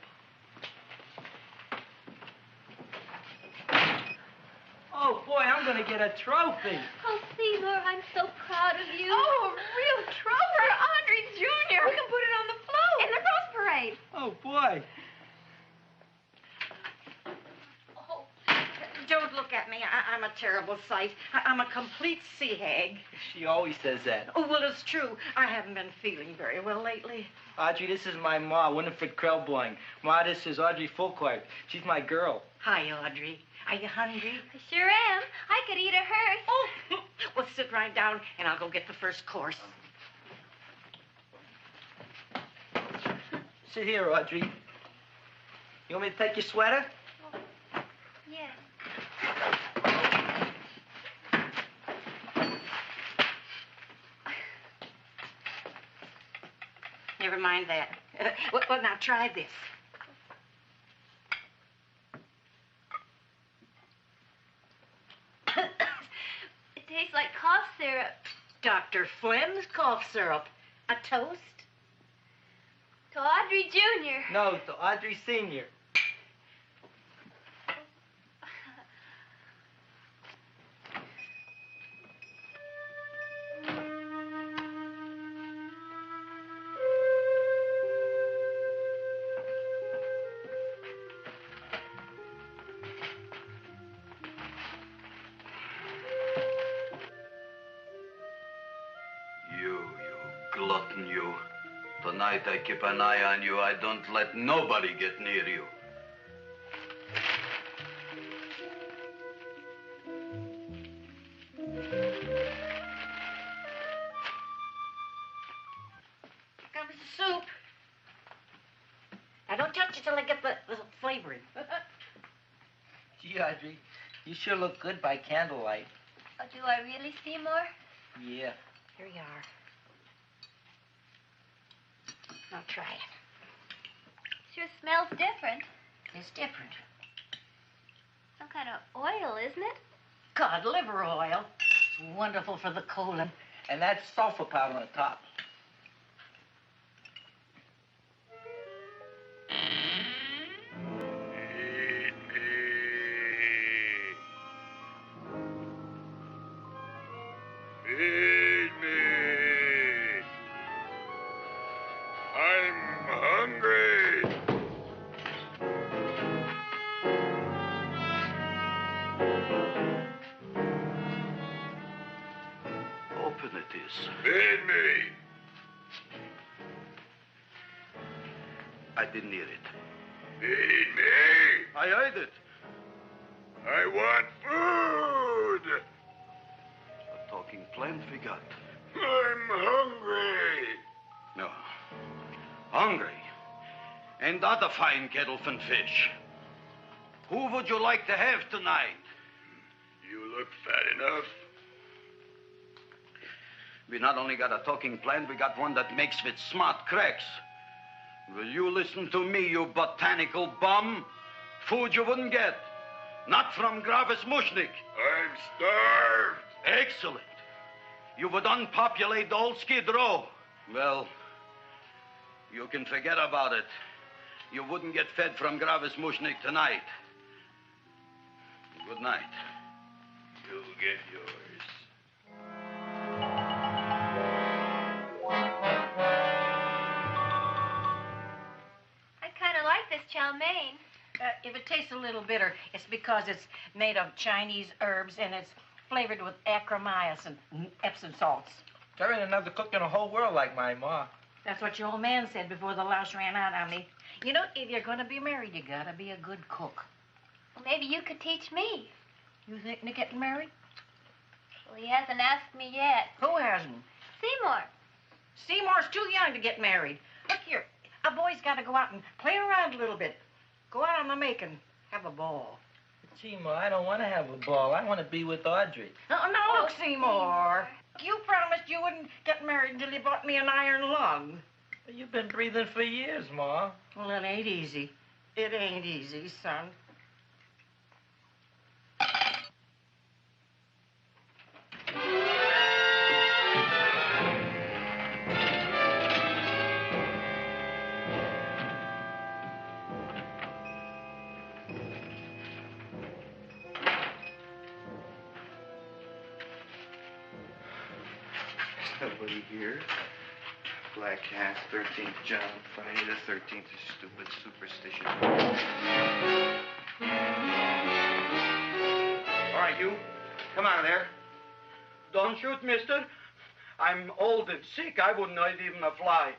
Oh, boy, I'm going to get a trophy. Oh, Seymour, I'm so proud of you. Oh, a real trophy for Audrey Jr. We can put it on the float. In the Rose Parade. Oh, boy. Don't look at me. I'm a terrible sight. I'm a complete sea hag. She always says that. Oh, well, it's true. I haven't been feeling very well lately. Audrey, this is my ma, Winifred Krelboyne. Ma, this is Audrey Fulcourt. She's my girl. Hi, Audrey. Are you hungry? I sure am. I could eat a hearse. Oh, well, sit right down, and I'll go get the first course. Sit here, Audrey. You want me to take your sweater? Yes. Never mind that. Well, now try this. It tastes like cough syrup. Dr. Flynn's cough syrup. A toast? To Audrey Jr. No, to Audrey Sr. Glutton, you. Tonight I keep an eye on you. I don't let nobody get near you. Comes the soup. Now, don't touch it till I get the flavoring. Gee, Audrey, you sure look good by candlelight. Oh, do I really, Seymour? Yeah. Here you are. Now try it. Sure smells different. It's different. Some kind of oil, isn't it? Cod liver oil. It's wonderful for the colon. And that's sulfur powder on top. Feed me. I'm hungry. Open it is. Feed me. I didn't hear it. Feed me. I heard it. I want food. A talking plant we got. I'm hungry. No. Hungry. And that a fine kettle of fish. Who would you like to have tonight? You look fat enough. We not only got a talking plant, we got one that makes with smart cracks. Will you listen to me, you botanical bum? Food you wouldn't get. Not from Gravis Mushnik. I'm starved. Excellent. You would unpopulate the old Skid Row. Well, you can forget about it. You wouldn't get fed from Gravis Mushnik tonight. Good night. You'll get yours. I kind of like this chow mein. If it tastes a little bitter, it's because it's made of Chinese herbs and it's flavored with acromyas and Epsom salts. There ain't another cook in the whole world like my ma. That's what your old man said before the louse ran out on me. You know, if you're going to be married, you got to be a good cook. Well, maybe you could teach me. You think they're getting married? Well, he hasn't asked me yet. Who hasn't? Seymour. Seymour's too young to get married. Look here, a boy's got to go out and play around a little bit. Go out on the make and have a ball. Seymour, I don't want to have a ball. I want to be with Audrey. No, look, Seymour. You promised you wouldn't get married until you bought me an iron lung. You've been breathing for years, Ma. Well, it ain't easy. It ain't easy, son. Nobody here. Black Cat, 13th John, Friday the 13th is stupid superstition. All right, you. Come out of there. Don't shoot, mister. I'm old and sick. I wouldn't hurt even a fly.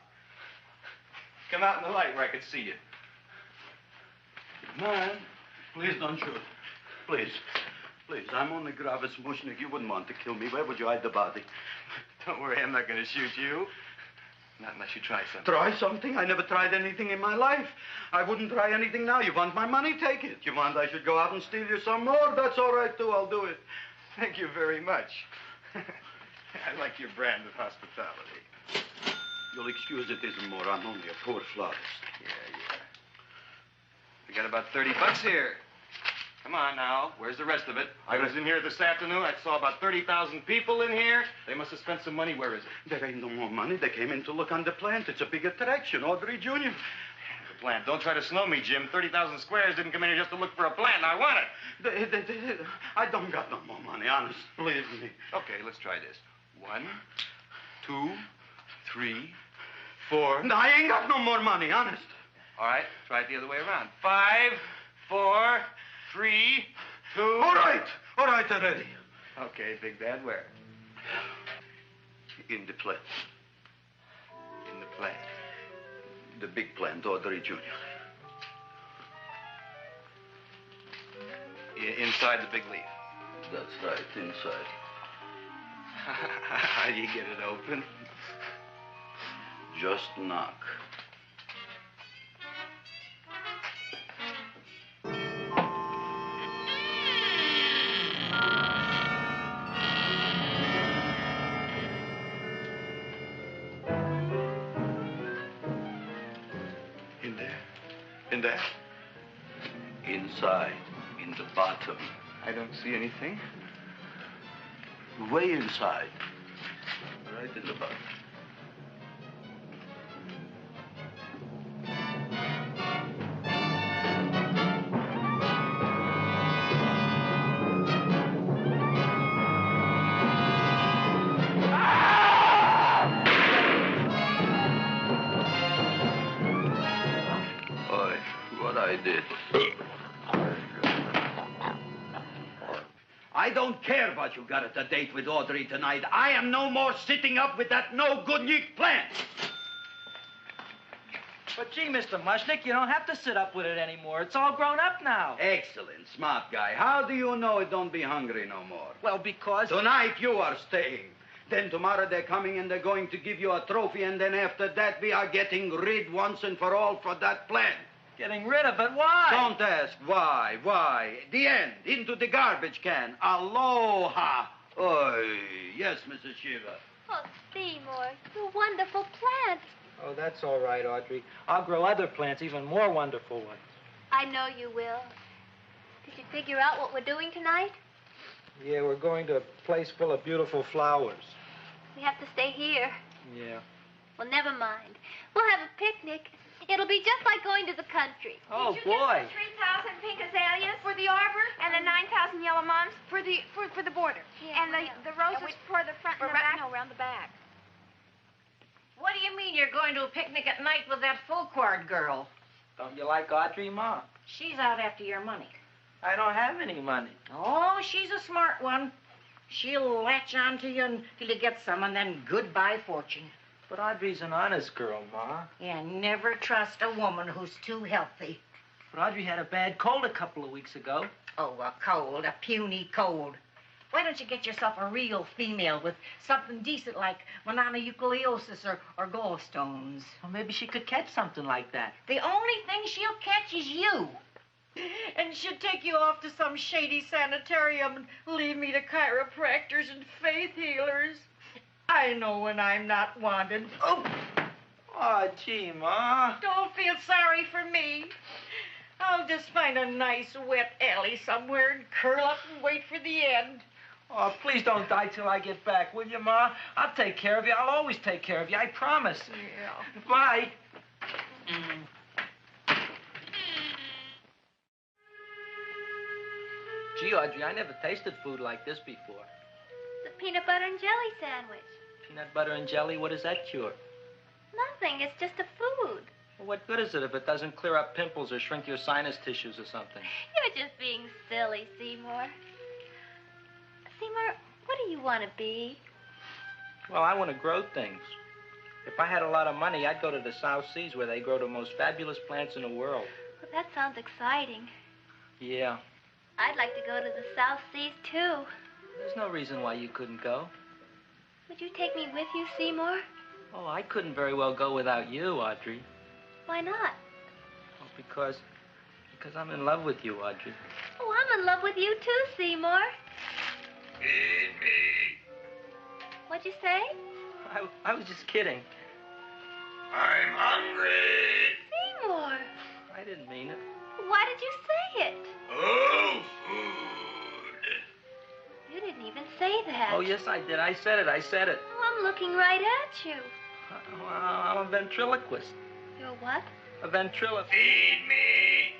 Come out in the light where I can see you. Man, please don't shoot. Please. Please, I'm only Gravis Mushnik. You wouldn't want to kill me. Where would you hide the body? Don't worry, I'm not going to shoot you. Not unless you try something. Try something? I never tried anything in my life. I wouldn't try anything now. You want my money? Take it. You want I should go out and steal you some more? That's all right, too. I'll do it. Thank you very much. I like your brand of hospitality. You'll excuse it isn't more. I'm only a poor florist. Yeah. We got about $30 here. Come on now. Where's the rest of it? I was in here this afternoon. I saw about 30,000 people in here. They must have spent some money. Where is it? There ain't no more money. They came in to look on the plant. It's a big attraction. Audrey Jr. The plant. Don't try to snow me, Jim. 30,000 squares didn't come in here just to look for a plant. I want it. I don't got no more money, honest. Believe me. Okay, let's try this. 1, 2, 3, 4. No, I ain't got no more money, honest. All right, try it the other way around. 5, 4, 3, 2. All right already. Okay, Big Bad, where? In the plant. In the plant. The big plant, Audrey Jr. Inside the big leaf. That's right, inside. How do you get it open? Just knock. In there? Inside, in the bottom. I don't see anything. Way inside. Right in the bottom. I don't care what you got at the date with Audrey tonight. I am no more sitting up with that no-good Nick plant. But gee, Mr. Mushnik, you don't have to sit up with it anymore. It's all grown up now. Excellent, smart guy. How do you know it don't be hungry no more? Well, because... Tonight you are staying. Then tomorrow they're coming and they're going to give you a trophy, and then after that we are getting rid once and for all for that plant. Getting rid of it? Why? Don't ask why. Why? The end. Into the garbage can. Aloha. Oy. Yes, Mrs. Shiva. Oh, Seymour, you wonderful plant. Oh, that's all right, Audrey. I'll grow other plants, even more wonderful ones. I know you will. Did you figure out what we're doing tonight? Yeah, we're going to a place full of beautiful flowers. We have to stay here. Yeah. Well, never mind. We'll have a picnic. It'll be just like going to the country. Oh, Did you boy. Get the 3,000 pink azaleas for the arbor and the 9,000 yellow mums for the border. Yeah, and the roses for the front and the back. No, around the back. What do you mean you're going to a picnic at night with that full-cord girl? Don't you like Audrey, Ma? She's out after your money. I don't have any money. Oh, she's a smart one. She'll latch on to you until you get some, and then goodbye fortune. But Audrey's an honest girl, Ma. Yeah, never trust a woman who's too healthy. But Audrey had a bad cold a couple of weeks ago. Oh, a cold, a puny cold. Why don't you get yourself a real female with something decent like mononucleosis or gallstones? Well, maybe she could catch something like that. The only thing she'll catch is you. And she'd take you off to some shady sanitarium and leave me to chiropractors and faith healers. I know when I'm not wanted. Oh, gee, Ma. Don't feel sorry for me. I'll just find a nice wet alley somewhere and curl up and wait for the end. Oh, please don't die till I get back, will you, Ma? I'll take care of you. I'll always take care of you. I promise. Yeah. Bye. Gee, Audrey, I never tasted food like this before. The peanut butter and jelly sandwich. Peanut butter and jelly, what does that cure? Nothing. It's just a food. Well, what good is it if it doesn't clear up pimples or shrink your sinus tissues or something? You're just being silly, Seymour. Seymour, what do you want to be? Well, I want to grow things. If I had a lot of money, I'd go to the South Seas where they grow the most fabulous plants in the world. Well, that sounds exciting. Yeah. I'd like to go to the South Seas, too. There's no reason why you couldn't go. Would you take me with you, Seymour? Oh, I couldn't very well go without you, Audrey. Why not? Oh, because I'm in love with you, Audrey. Oh, I'm in love with you, too, Seymour. Feed me. What'd you say? I was just kidding. I'm hungry. Seymour. I didn't mean it. Why did you say it? Oh, food. You didn't even say that. Oh, yes, I did. I said it. Oh, I'm looking right at you. Well, I'm a ventriloquist. You're what? A ventriloquist. Feed me.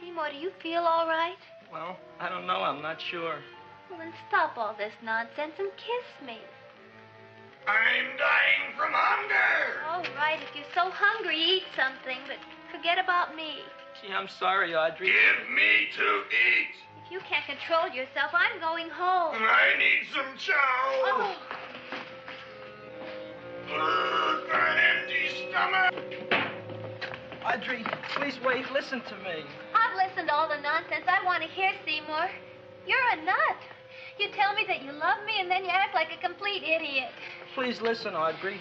Seymour, do you feel all right? Well, I don't know. I'm not sure. Well, then stop all this nonsense and kiss me. I'm dying from hunger. All right, if you're so hungry, eat something, but forget about me. Gee, I'm sorry, Audrey. Give me to eat. If you can't control yourself, I'm going home. I need some chow. Oh. Got an empty stomach. Audrey, please wait. Listen to me. I've listened to all the nonsense I want to hear, Seymour. You're a nut. You tell me that you love me, and then you act like a complete idiot. Please listen, Audrey.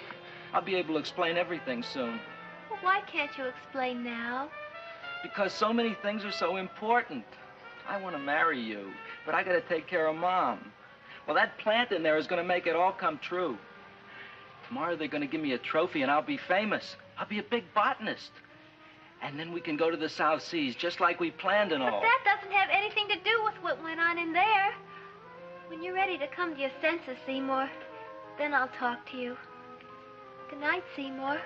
I'll be able to explain everything soon. Well, why can't you explain now? Because so many things are so important. I want to marry you, but I got to take care of Mom. Well, that plant in there is going to make it all come true. Tomorrow they're going to give me a trophy, and I'll be famous. I'll be a big botanist. And then we can go to the South Seas, just like we planned and all. But that doesn't have anything to do with what went on in there. When you're ready to come to your senses, Seymour, then I'll talk to you. Good night, Seymour.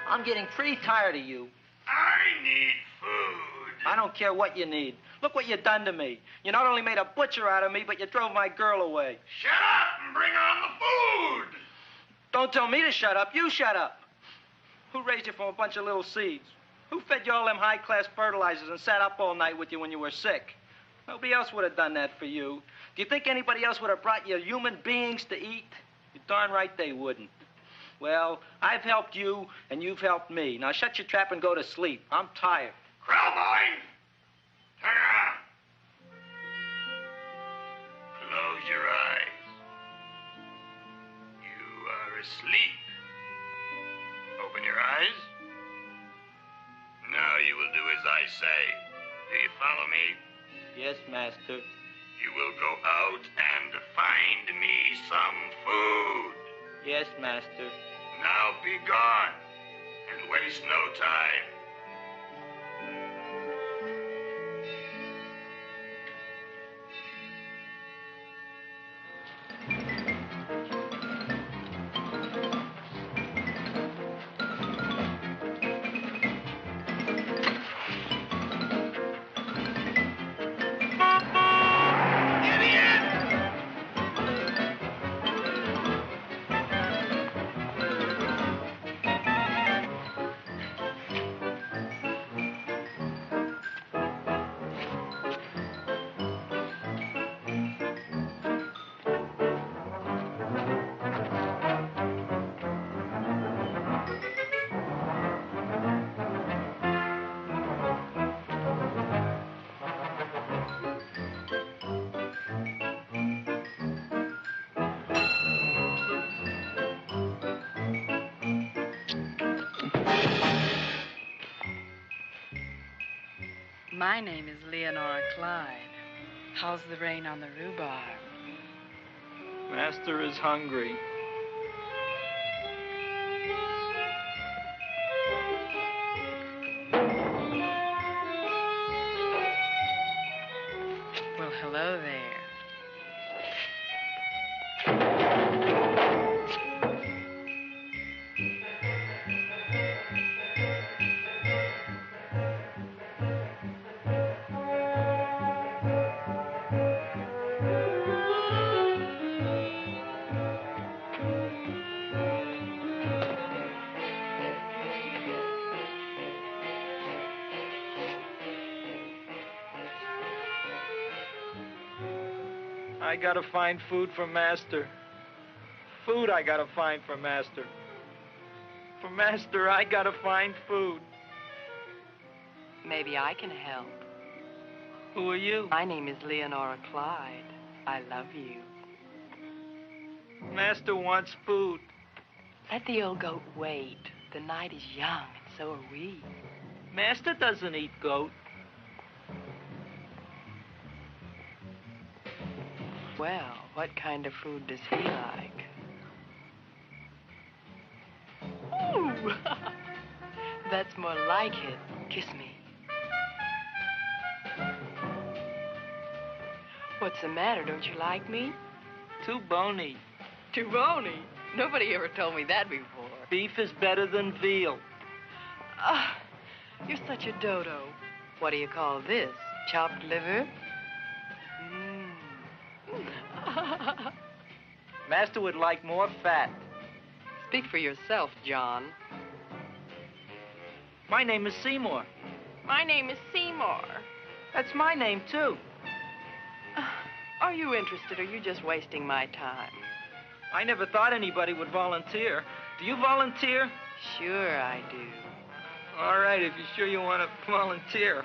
I'm getting pretty tired of you. I need food. I don't care what you need. Look what you done to me. You not only made a butcher out of me, but you drove my girl away. Shut up and bring on the food. Don't tell me to shut up. You shut up. Who raised you from a bunch of little seeds? Who fed you all them high-class fertilizers and sat up all night with you when you were sick? Nobody else would have done that for you. Do you think anybody else would have brought you human beings to eat? You're darn right they wouldn't. Well, I've helped you, and you've helped me. Now shut your trap and go to sleep. I'm tired. Krellboy, turn around. Close your eyes. You are asleep. Open your eyes. Now you will do as I say. Do you follow me? Yes, master. You will go out and find me some food. Yes, master. Now be gone, and waste no time. My name is Leonora Clyde. How's the rain on the rhubarb? Master is hungry. Well, hello there. I gotta find food for Master. Food I gotta find for Master. For Master, I gotta find food. Maybe I can help. Who are you? My name is Leonora Clyde. I love you. Master wants food. Let the old goat wait. The night is young, and so are we. Master doesn't eat goat. Well, what kind of food does he like? Ooh! That's more like it. Kiss me. What's the matter? Don't you like me? Too bony. Too bony? Nobody ever told me that before. Beef is better than veal. Ah, you're such a dodo. What do you call this? Chopped liver? Master would like more fat. Speak for yourself, John. My name is Seymour. My name is Seymour. That's my name, too. Are you interested, or are you just wasting my time? I never thought anybody would volunteer. Do you volunteer? Sure I do. All right, if you're sure you want to volunteer.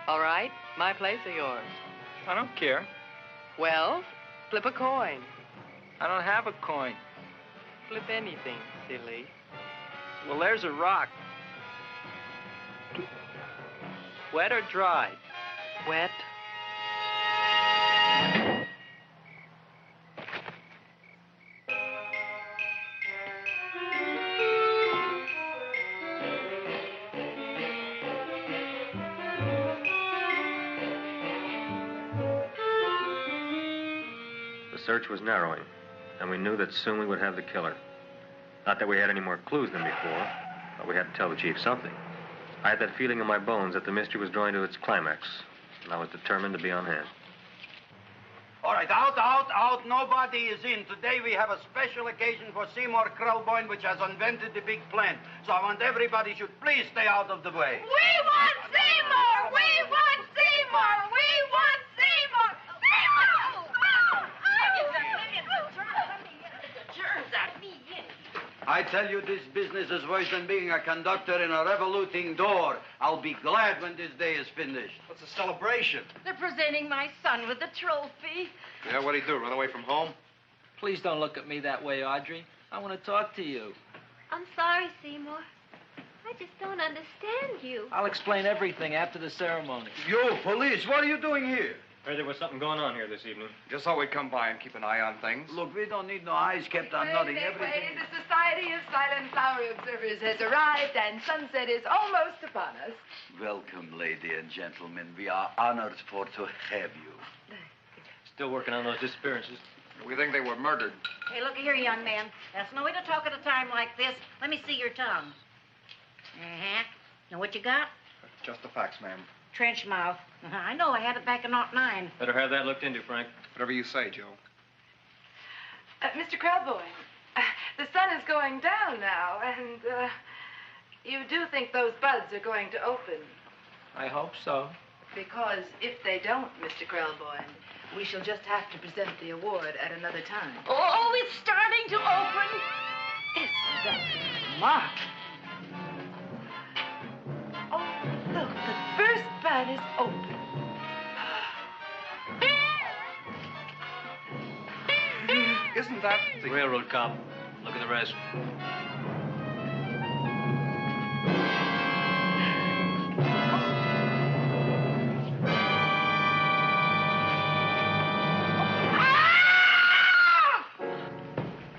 All right, my place or yours? I don't care. Well, flip a coin. I don't have a coin. Flip anything, silly. Well, there's a rock. Wet or dry? Wet. The search was narrowing, and we knew that soon we would have the killer. Not that we had any more clues than before, but we had to tell the chief something. I had that feeling in my bones that the mystery was drawing to its climax, and I was determined to be on hand. All right, out. Nobody is in. Today we have a special occasion for Seymour Krelboyne, which has invented the big plan. So I want everybody should please stay out of the way. We want Seymour! We want Seymour! We want Seymour! I tell you, this business is worse than being a conductor in a revoluting door. I'll be glad when this day is finished. What's a celebration? They're presenting my son with a trophy. Yeah, what'd he do, run away from home? Please don't look at me that way, Audrey. I want to talk to you. I'm sorry, Seymour. I just don't understand you. I'll explain everything after the ceremony. You, police, what are you doing here? Heard there was something going on here this evening. Just thought we'd come by and keep an eye on things. Look, we don't need no eyes kept on nothing. Everything. The Society of Silent Flower Observers has arrived, and sunset is almost upon us. Welcome, lady and gentlemen. We are honored for to have you. Still working on those disappearances. We think they were murdered. Hey, look here, young man. That's no way to talk at a time like this. Let me see your tongue. Uh-huh. Know what you got? Just the facts, ma'am. Trench mouth. I know. I had it back in '09. Better have that looked into, Frank. Whatever you say, Joe. Mr. Krelboyne, the sun is going down now, and you do think those buds are going to open? I hope so. Because if they don't, Mr. Krelboyne, we shall just have to present the award at another time. Oh, it's starting to open. Isn't that remarkable? Oh, look, the first bud is open. Isn't that the railroad cop? Look at the rest.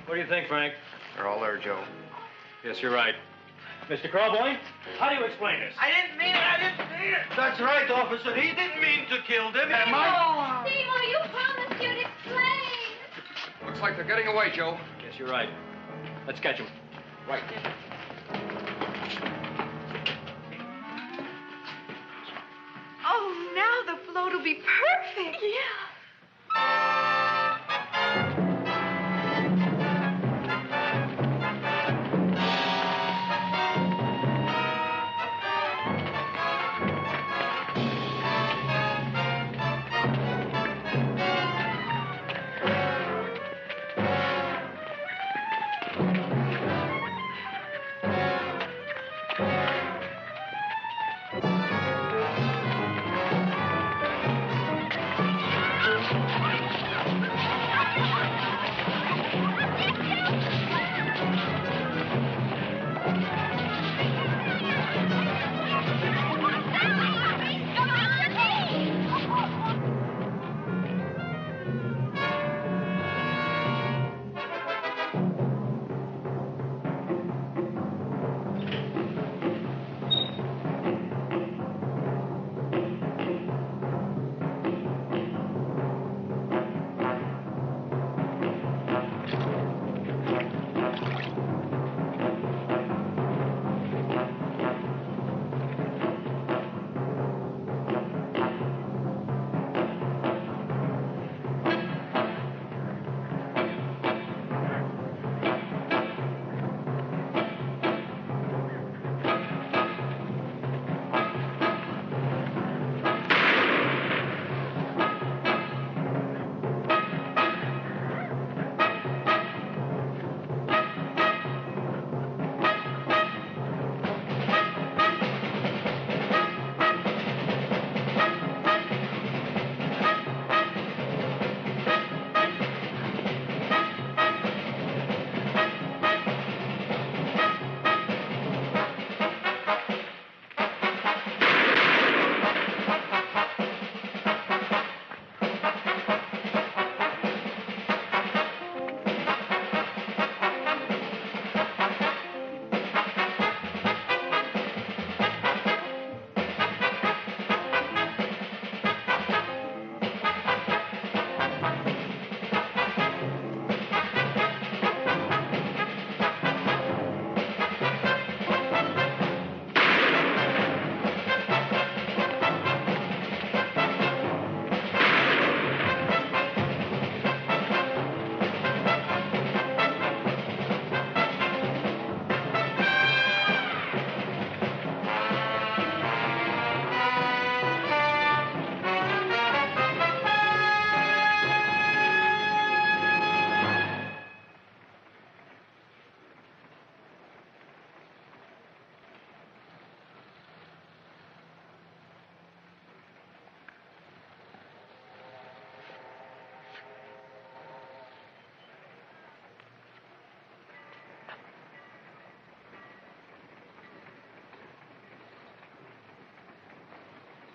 What do you think, Frank? They're all there, Joe. Yes, you're right. Mr. Krelboyne, how do you explain this? I didn't mean it. That's right, officer. He didn't mean to kill them. Seymour, you promised you'd explain. Looks like they're getting away, Joe. Yes, you're right. Let's catch them. Right. Oh, now the float will be perfect. Yeah.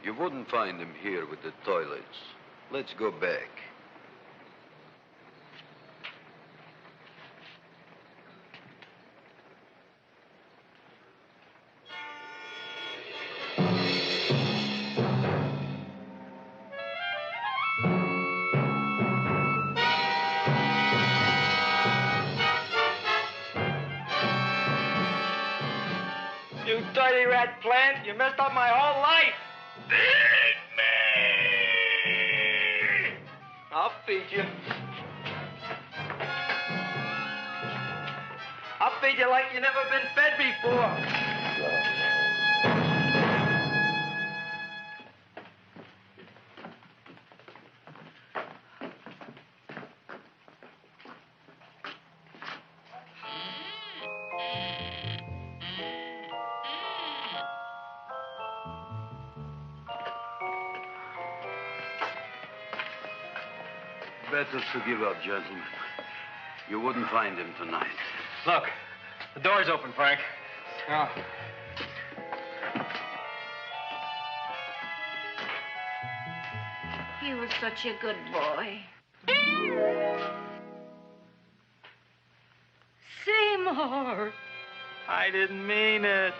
You wouldn't find him here with the toilets. Let's go back. You dirty rat plant, you messed up my whole life. I'll feed you. I'll feed you like you've never been fed before. Better to give up, gentlemen. You wouldn't find him tonight. Look, the door's open, Frank. Oh. He was such a good boy. Seymour! I didn't mean it.